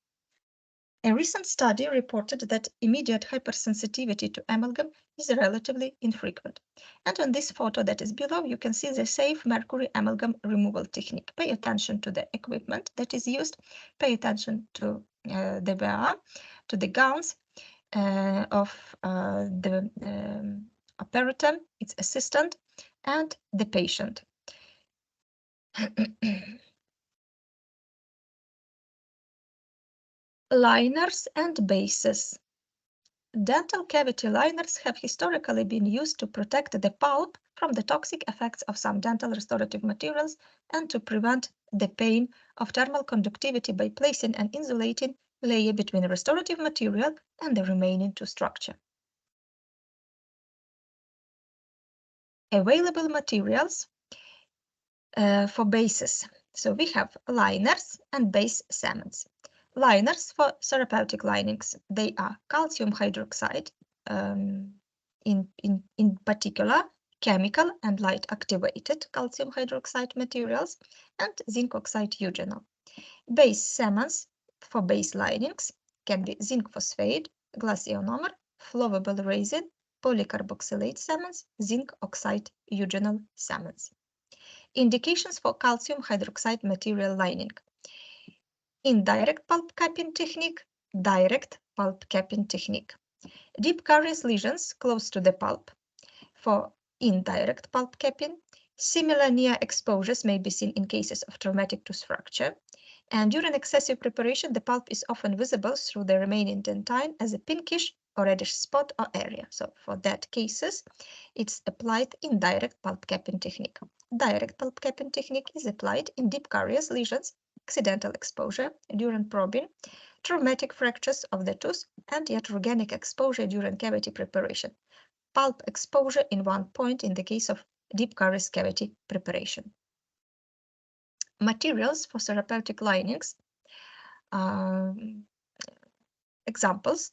A recent study reported that immediate hypersensitivity to amalgam is relatively infrequent. And on this photo that is below, you can see the safe mercury amalgam removal technique. Pay attention to the equipment that is used. Pay attention to the wear, to the gowns of the operator, its assistant, and the patient. Liners and bases. Dental cavity liners have historically been used to protect the pulp from the toxic effects of some dental restorative materials and to prevent the pain of thermal conductivity by placing an insulating layer between the restorative material and the remaining tooth structure. Available materials for bases. So we have liners and base cements. Liners for therapeutic linings, they are calcium hydroxide, in particular chemical and light activated calcium hydroxide materials, and zinc oxide eugenol. Base cements for base linings can be zinc phosphate, glass ionomer, flowable resin, polycarboxylate cements, zinc oxide eugenol cements. Indications for calcium hydroxide material lining. Indirect pulp capping technique, direct pulp capping technique. Deep caries lesions close to the pulp. For indirect pulp capping, similar near exposures may be seen in cases of traumatic tooth fracture. And during excessive preparation, the pulp is often visible through the remaining dentine as a pinkish or reddish spot or area. So for that cases, it's applied indirect pulp capping technique. Direct pulp capping technique is applied in deep caries lesions, accidental exposure during probing, traumatic fractures of the tooth, and iatrogenic exposure during cavity preparation. Pulp exposure in one point in the case of deep caries cavity preparation. Materials for therapeutic linings. Examples.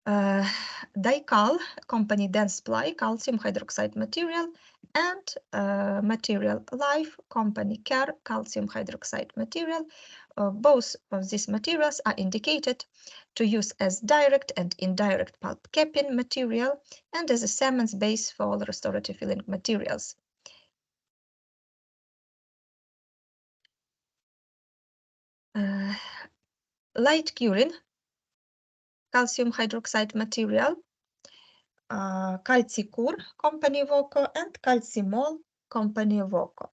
Dical company Dentsply calcium hydroxide material, and Material Life company Care calcium hydroxide material. Both of these materials are indicated to use as direct and indirect pulp capping material and as a cements base for all restorative filling materials. Light curing calcium hydroxide material, Calcicur company Voco, and Calcimol company Voco.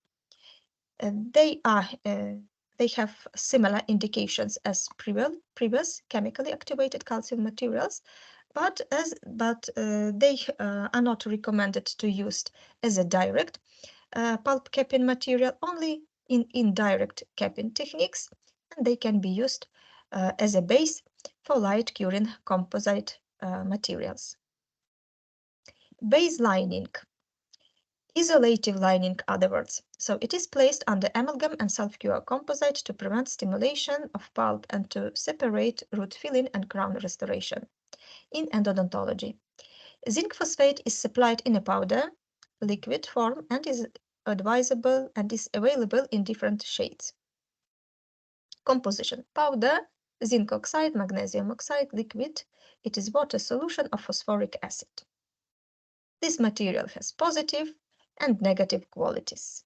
They have similar indications as previous chemically activated calcium materials, but they are not recommended to use as a direct pulp capping material, only in indirect capping techniques, and they can be used as a base for light curing composite materials. Base lining. Isolative lining, other words. So it is placed under amalgam and self-cure composite to prevent stimulation of pulp and to separate root filling and crown restoration. In endodontology, zinc phosphate is supplied in a powder, liquid form, and is advisable and is available in different shades. Composition: powder, zinc oxide, magnesium oxide, liquid. It is water solution of phosphoric acid. This material has positive and negative qualities.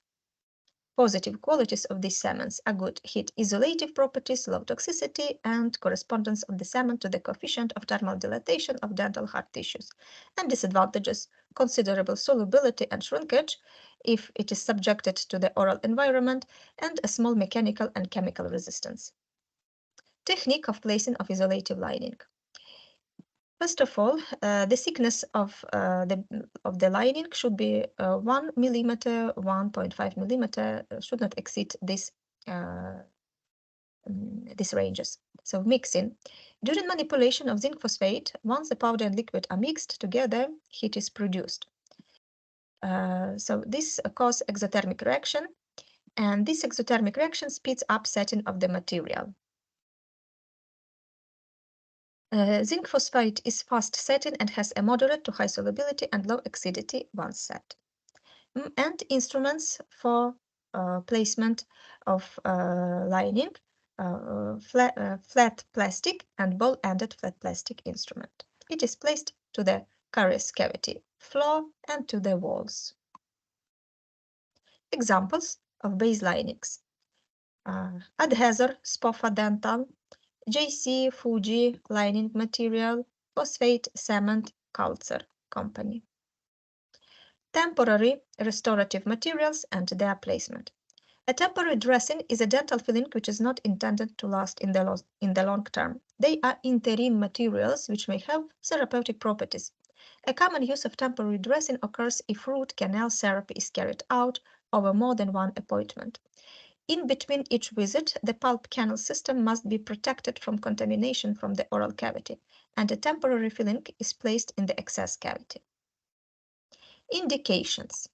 Positive qualities of these cements are good heat isolative properties, low toxicity, and correspondence of the cement to the coefficient of thermal dilatation of dental hard tissues. And disadvantages: considerable solubility and shrinkage if it is subjected to the oral environment, and a small mechanical and chemical resistance. Technique of placing of isolative lining. First of all, the thickness of the lining should be 1 millimeter, 1.5 millimeter, should not exceed these ranges. So mixing. During manipulation of zinc phosphate, once the powder and liquid are mixed together, heat is produced. So this causes exothermic reaction, and this exothermic reaction speeds up setting of the material. Zinc phosphate is fast setting and has a moderate to high solubility and low acidity once set. And instruments for placement of lining, flat plastic and ball-ended flat plastic instrument. It is placed to the caries cavity floor and to the walls. Examples of base linings: Adhesor, Spofa Dental, JC, Fuji, lining material, phosphate, cement, Kaltzer Company. Temporary restorative materials and their placement. A temporary dressing is a dental filling which is not intended to last in the long term. They are interim materials which may have therapeutic properties. A common use of temporary dressing occurs if root canal therapy is carried out over more than one appointment. In between each visit, the pulp canal system must be protected from contamination from the oral cavity, and a temporary filling is placed in the excess cavity. Indications: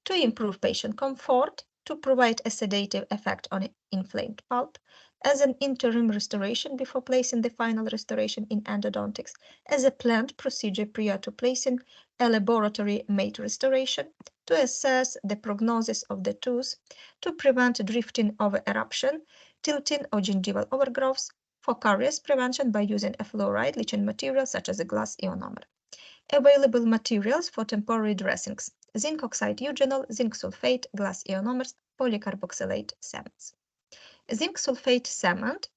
to improve patient comfort, to provide a sedative effect on inflamed pulp, as an interim restoration before placing the final restoration in endodontics, as a planned procedure prior to placing a laboratory-made restoration, to assess the prognosis of the tooth, to prevent drifting over eruption, tilting or gingival overgrowths, for caries prevention by using a fluoride leaching material such as a glass ionomer. Available materials for temporary dressings: zinc oxide eugenol, zinc sulfate, glass ionomers, polycarboxylate cements. Zinc sulfate cement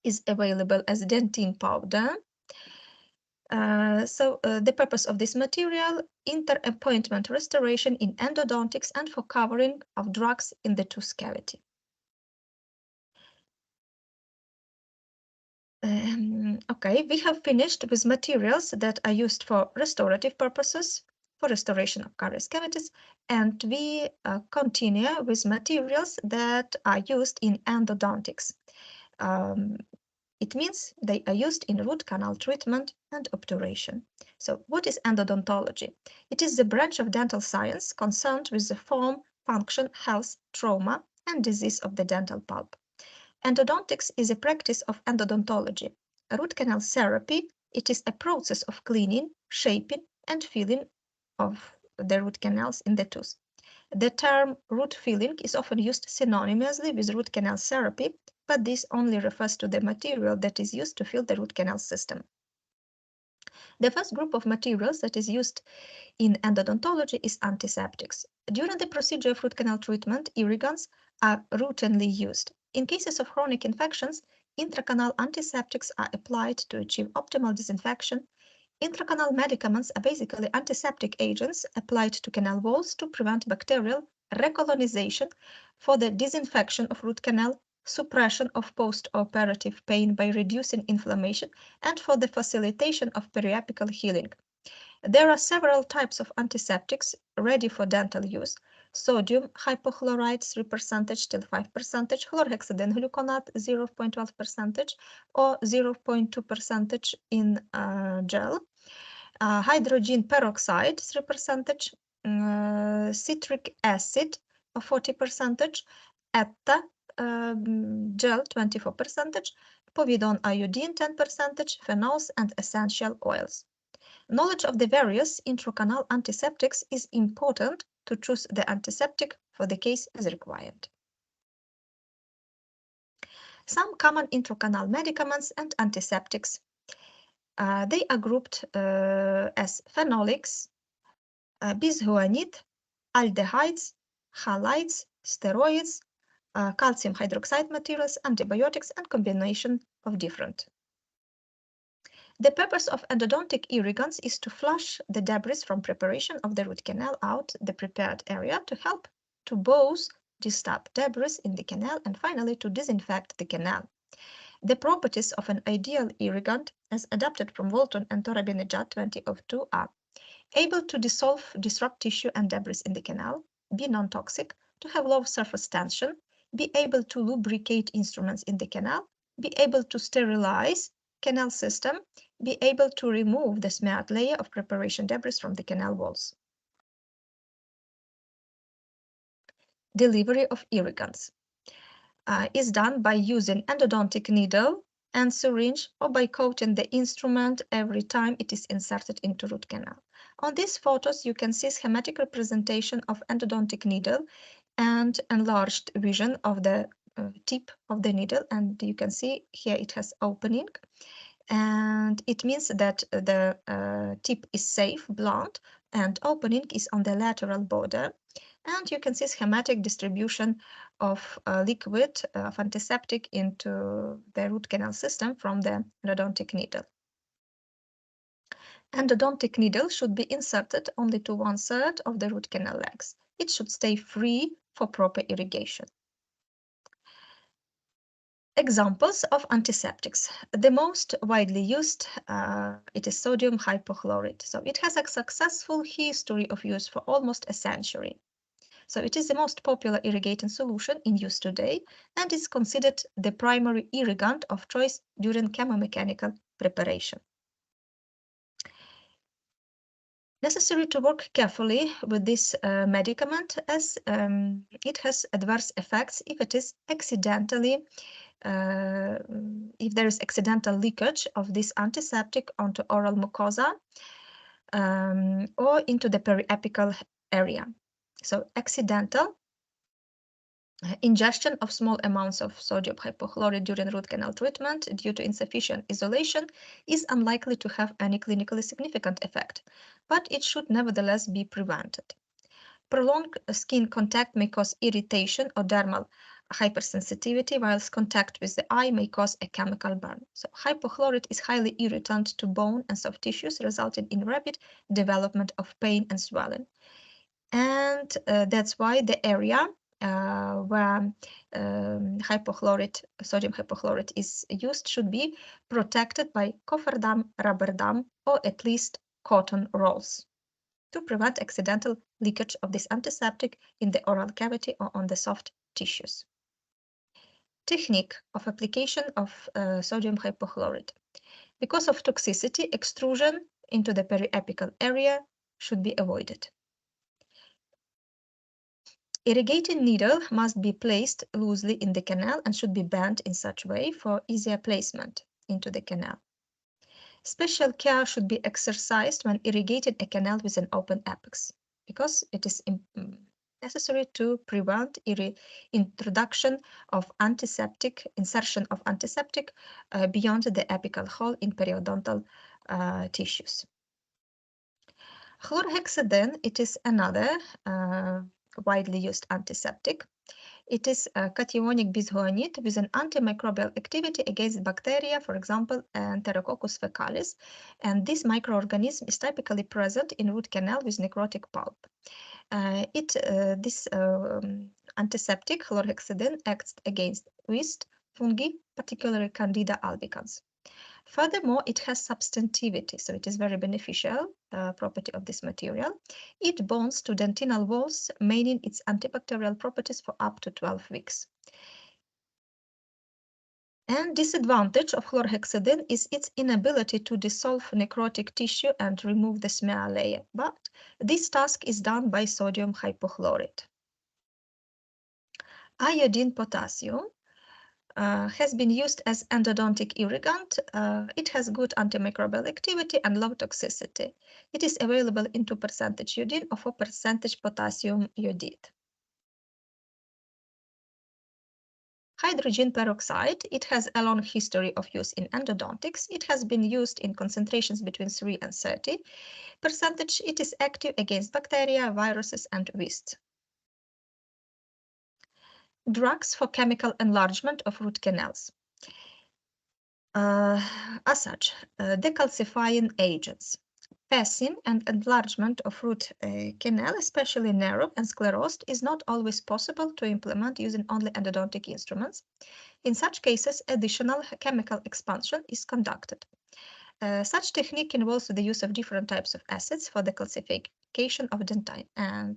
is available as dentine powder. The purpose of this material: inter-appointment restoration in endodontics and for covering of drugs in the tooth cavity. Okay, we have finished with materials that are used for restorative purposes, for restoration of caries cavities, and we continue with materials that are used in endodontics. It means they are used in root canal treatment and obturation. So what is endodontology? It is the branch of dental science concerned with the form, function, health, trauma, and disease of the dental pulp. Endodontics is a practice of endodontology. Root canal therapy, it is a process of cleaning, shaping, and filling of the root canals in the tooth. The term root filling is often used synonymously with root canal therapy, but this only refers to the material that is used to fill the root canal system. The first group of materials that is used in endodontology is antiseptics. During the procedure of root canal treatment, irrigants are routinely used. In cases of chronic infections, intracanal antiseptics are applied to achieve optimal disinfection. Intracanal medicaments are basically antiseptic agents applied to canal walls to prevent bacterial recolonization, for the disinfection of root canal, suppression of post-operative pain by reducing inflammation, and for the facilitation of periapical healing. There are several types of antiseptics ready for dental use: sodium hypochlorite 3% till 5%, chlorhexidine-gluconate 0.12%, or 0.2% in gel, hydrogen peroxide 3%, citric acid 40%, etta gel 24%, povidone iodine 10%, phenols, and essential oils. Knowledge of the various intracanal antiseptics is important to choose the antiseptic for the case as required. Some common intracanal medicaments and antiseptics. They are grouped as phenolics, bisguanide, aldehydes, halides, steroids, calcium hydroxide materials, antibiotics, and combination of different. The purpose of endodontic irrigants is to flush the debris from preparation of the root canal out the prepared area to help to both disturb debris in the canal and finally to disinfect the canal. The properties of an ideal irrigant, as adapted from Walton and Torabinejad 2002, are able to disrupt tissue and debris in the canal, be non-toxic, to have low surface tension, be able to lubricate instruments in the canal, be able to sterilize canal system, be able to remove the smeared layer of preparation debris from the canal walls. Delivery of irrigants is done by using endodontic needle and syringe or by coating the instrument every time it is inserted into root canal. On these photos, you can see schematic representation of endodontic needle and enlarged vision of the tip of the needle, and you can see here it has opening, and it means that the tip is safe, blunt, and opening is on the lateral border. And you can see schematic distribution of liquid of antiseptic into the root canal system from the endodontic needle. Endodontic needle should be inserted only to 1/3 of the root canal legs. It should stay free for proper irrigation. Examples of antiseptics. The most widely used, it is sodium hypochlorite. So it has a successful history of use for almost a century. So it is the most popular irrigating solution in use today and is considered the primary irrigant of choice during chemomechanical preparation. Necessary to work carefully with this medicament as it has adverse effects if it is accidentally if there is accidental leakage of this antiseptic onto oral mucosa or into the periapical area. So accidental ingestion of small amounts of sodium hypochlorite during root canal treatment due to insufficient isolation is unlikely to have any clinically significant effect, but it should nevertheless be prevented. Prolonged skin contact may cause irritation or dermal hypersensitivity, whilst contact with the eye may cause a chemical burn. So hypochlorite is highly irritant to bone and soft tissues, resulting in rapid development of pain and swelling. And that's why the area where sodium hypochlorite is used should be protected by cofferdam, rubber dam, or at least cotton rolls to prevent accidental leakage of this antiseptic in the oral cavity or on the soft tissues. Technique of application of sodium hypochlorite. Because of toxicity, extrusion into the periapical area should be avoided. Irrigating needle must be placed loosely in the canal and should be bent in such way for easier placement into the canal. Special care should be exercised when irrigating a canal with an open apex, because it is necessary to prevent introduction of insertion of antiseptic beyond the apical hole in periodontal tissues. Chlorhexidine, it is another widely used antiseptic. It is a cationic bisglycinate with an antimicrobial activity against bacteria, for example, Enterococcus fecalis. And this microorganism is typically present in root canal with necrotic pulp. This antiseptic, chlorhexidine, acts against yeast, fungi, particularly Candida albicans. Furthermore, it has substantivity, so it is very beneficial property of this material. It bonds to dentinal walls, maintaining its antibacterial properties for up to 12 weeks. And disadvantage of chlorhexidine is its inability to dissolve necrotic tissue and remove the smear layer, but this task is done by sodium hypochlorite. Iodine potassium has been used as endodontic irrigant. It has good antimicrobial activity and low toxicity. It is available in 2% iodine or 4% potassium iodide. Hydrogen peroxide, it has a long history of use in endodontics. It has been used in concentrations between 3 and 30%. It is active against bacteria, viruses, and yeasts. Drugs for chemical enlargement of root canals. As such, decalcifying agents. Passing and enlargement of root canal, especially narrow and sclerosed, is not always possible to implement using only endodontic instruments. In such cases, additional chemical expansion is conducted. Such technique involves the use of different types of acids for the calcification of dentine, and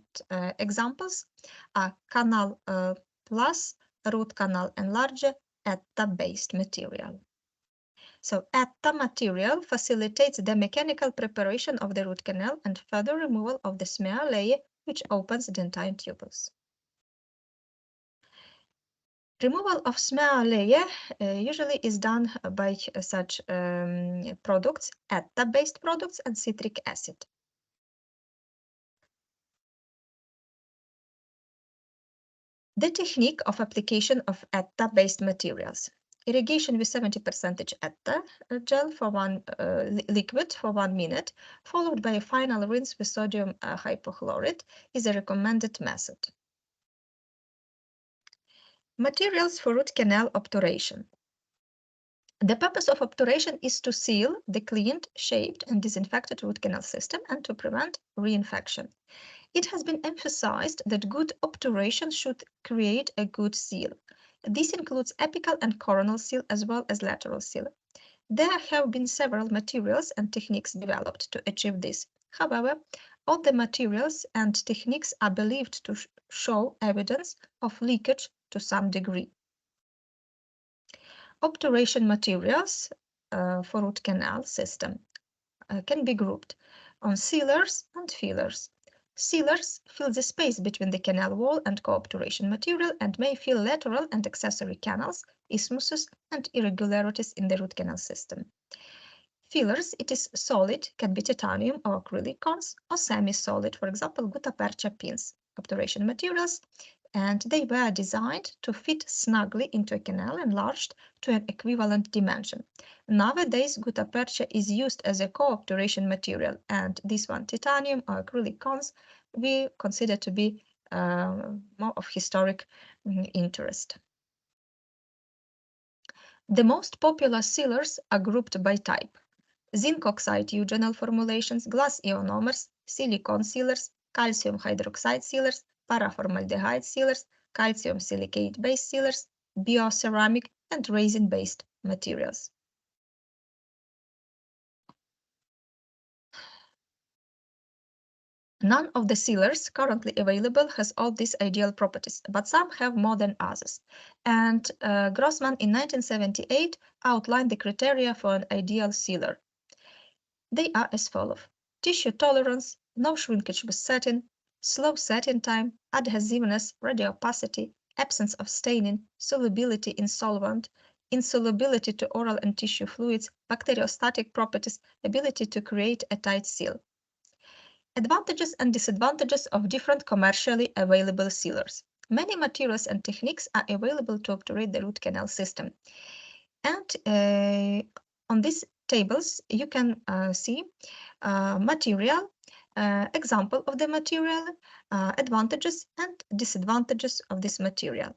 examples are canal plus, root canal enlarger, ETA-based material. So ETA material facilitates the mechanical preparation of the root canal and further removal of the smear layer, which opens dentine tubules. Removal of smear layer usually is done by such products, ETA-based products and citric acid. The technique of application of ETA-based materials. Irrigation with 70% ETA gel for liquid for 1 minute, followed by a final rinse with sodium hypochlorite is a recommended method. Materials for root canal obturation. The purpose of obturation is to seal the cleaned, shaped, and disinfected root canal system and to prevent reinfection. It has been emphasized that good obturation should create a good seal. This includes apical and coronal seal as well as lateral seal. There have been several materials and techniques developed to achieve this. However, all the materials and techniques are believed to show evidence of leakage to some degree. Obturation materials for root canal system can be grouped on sealers and fillers. Sealers fill the space between the canal wall and co-obturation material and may fill lateral and accessory canals, isthmuses, and irregularities in the root canal system. Fillers, it is solid, can be titanium or acrylic cones, or semi-solid, for example, gutta percha pins. Obturation materials, and they were designed to fit snugly into a canal enlarged to an equivalent dimension. Nowadays, gutta percha is used as a co-obturation material, and this one, titanium or acrylic cones, we consider to be more of historic interest. The most popular sealers are grouped by type. Zinc oxide eugenol formulations, glass ionomers, silicone sealers, calcium hydroxide sealers, paraformaldehyde sealers, calcium silicate-based sealers, bioceramic, and resin-based materials. None of the sealers currently available has all these ideal properties, but some have more than others. And Grossman in 1978 outlined the criteria for an ideal sealer. They are as follows: tissue tolerance, no shrinkage with setting, slow setting time, adhesiveness, radiopacity, absence of staining, solubility in solvent, insolubility to oral and tissue fluids, bacteriostatic properties, ability to create a tight seal. Advantages and disadvantages of different commercially available sealers. Many materials and techniques are available to obturate the root canal system. And on these tables, you can see material, example of the material, advantages and disadvantages of this material.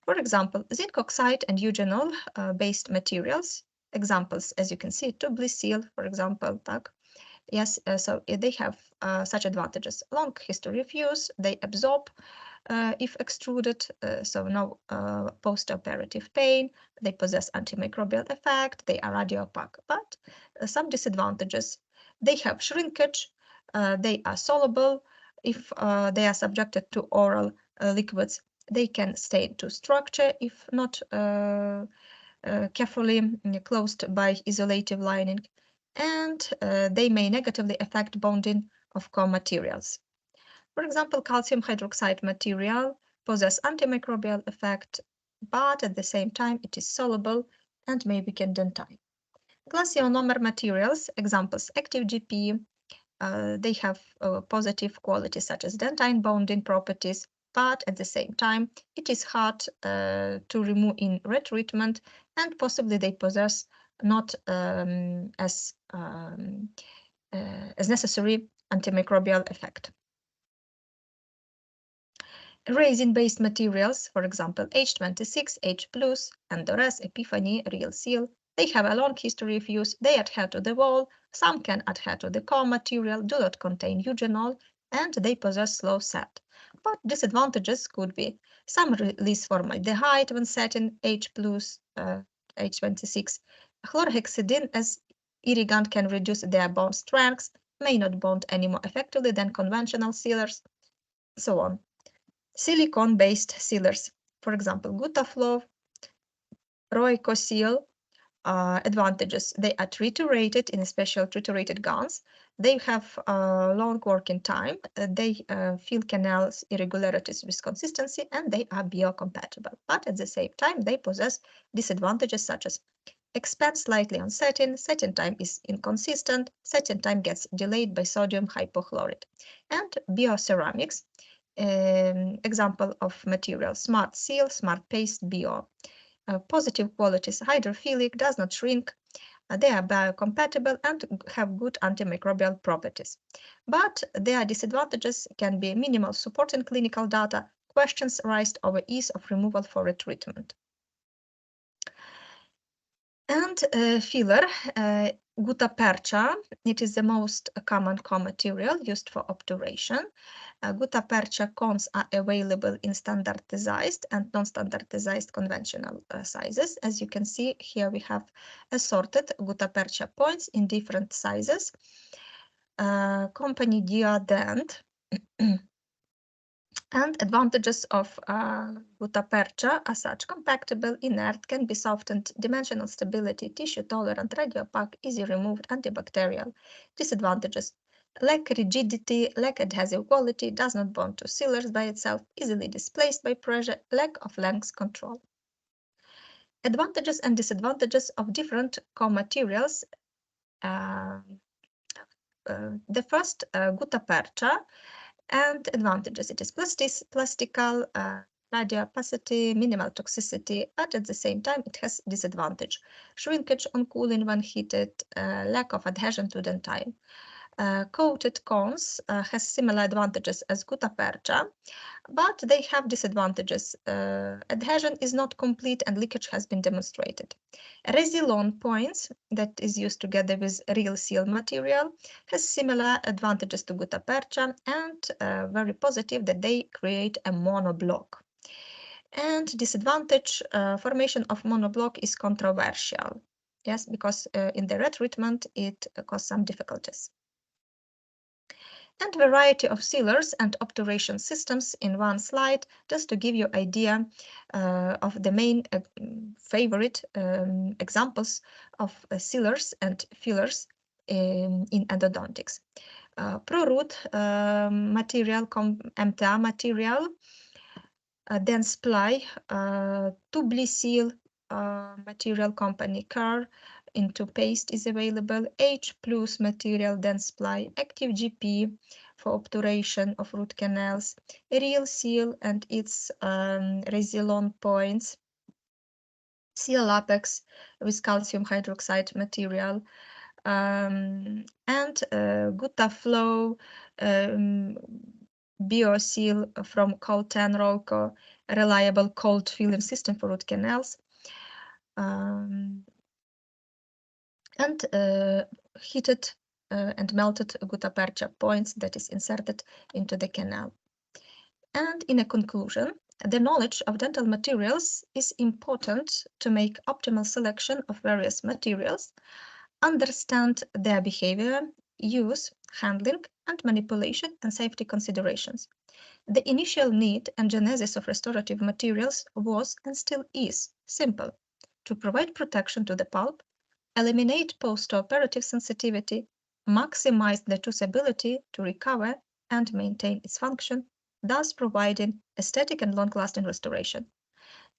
For example, zinc oxide and eugenol based materials, examples, as you can see, tubeless seal, for example, tag. Yes, so they have such advantages. Long history of use, they absorb if extruded, so no post-operative pain, they possess antimicrobial effect, they are radiopaque, but some disadvantages. They have shrinkage, they are soluble. If they are subjected to oral liquids, they can stain to structure if not carefully closed by isolative lining, and they may negatively affect bonding of core materials. For example, calcium hydroxide material possesses antimicrobial effect, but at the same time it is soluble and may weaken dentine. Glass ionomer materials, examples active GP, they have positive qualities such as dentine bonding properties, but at the same time, it is hard to remove in retreatment, and possibly they possess not as necessary antimicrobial effect. Resin-based materials, for example, H26, H+, Endores, Epiphany, Real Seal, they have a long history of use. They adhere to the wall. Some can adhere to the core material, do not contain eugenol, and they possess slow set. But disadvantages could be some release formaldehyde when set in H+, H26. Chlorhexidine as irrigant can reduce their bond strength, may not bond any more effectively than conventional sealers, so on. Silicone-based sealers, for example, Gutaflow, Roicoseal. Advantages: they are triturated in special triturated guns. They have long working time. They fill canals irregularities with consistency, and they are biocompatible. But at the same time, they possess disadvantages such as expand slightly on setting time is inconsistent, setting time gets delayed by sodium hypochlorite. And bioceramics, example of material, Smart Seal, Smart Paste, Bio. Positive qualities, hydrophilic, does not shrink, they are biocompatible and have good antimicrobial properties. But their disadvantages can be minimal support in clinical data, questions raised over ease of removal for retreatment. And filler, gutta-percha, it is the most common core material used for obturation. Gutta-percha cones are available in standardized and non-standardized conventional sizes. As you can see, here we have assorted gutta-percha points in different sizes. Company Diadent. And advantages of gutta-percha are such: compactable, inert, can be softened, dimensional stability, tissue tolerant, radiopaque, easy removed, antibacterial. Disadvantages: lack rigidity, lack adhesive quality, does not bond to sealers by itself, easily displaced by pressure, lack of length control. Advantages and disadvantages of different core materials. The first, gutta-percha, and advantages: it is plastical, radio opacity, minimal toxicity, but at the same time it has disadvantage: shrinkage on cooling when heated, lack of adhesion to dentine. Coated cones has similar advantages as gutta-percha, but they have disadvantages. Adhesion is not complete and leakage has been demonstrated. Resilon points, that is used together with real seal material, has similar advantages to gutta-percha, and very positive that they create a monoblock. And disadvantage, formation of monoblock is controversial. Yes, because in the retreatment it causes some difficulties. And variety of sealers and obturation systems in one slide, just to give you idea of the main favorite examples of sealers and fillers in endodontics. ProRoot material, MTA material, Dentsply, Tubli-Seal material company Car, into paste is available, H+ material Dentsply, Active GP for obturation of root canals, Real Seal and its Resilon points, Seal Apex with calcium hydroxide material, and Gutaflow, BioSeal from Coltan Roco, a reliable cold filling system for root canals, and heated and melted gutta-percha points that is inserted into the canal. And in a conclusion, the knowledge of dental materials is important to make optimal selection of various materials, understand their behavior, use, handling, and manipulation and safety considerations. The initial need and genesis of restorative materials was and still is simple: to provide protection to the pulp, eliminate post-operative sensitivity, maximize the tooth's ability to recover and maintain its function, thus providing aesthetic and long-lasting restoration.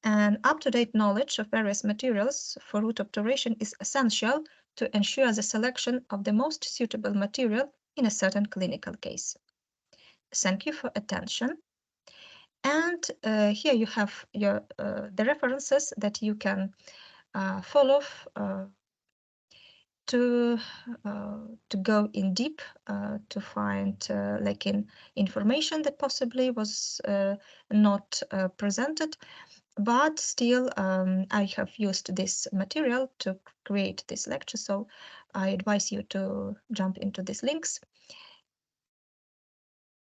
And up-to-date knowledge of various materials for root obturation is essential to ensure the selection of the most suitable material in a certain clinical case. Thank you for attention. And here you have your the references that you can follow to go in deep to find like information that possibly was not presented, but still I have used this material to create this lecture, so I advise you to jump into these links.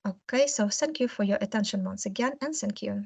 Okay, so thank you for your attention once again, and thank you.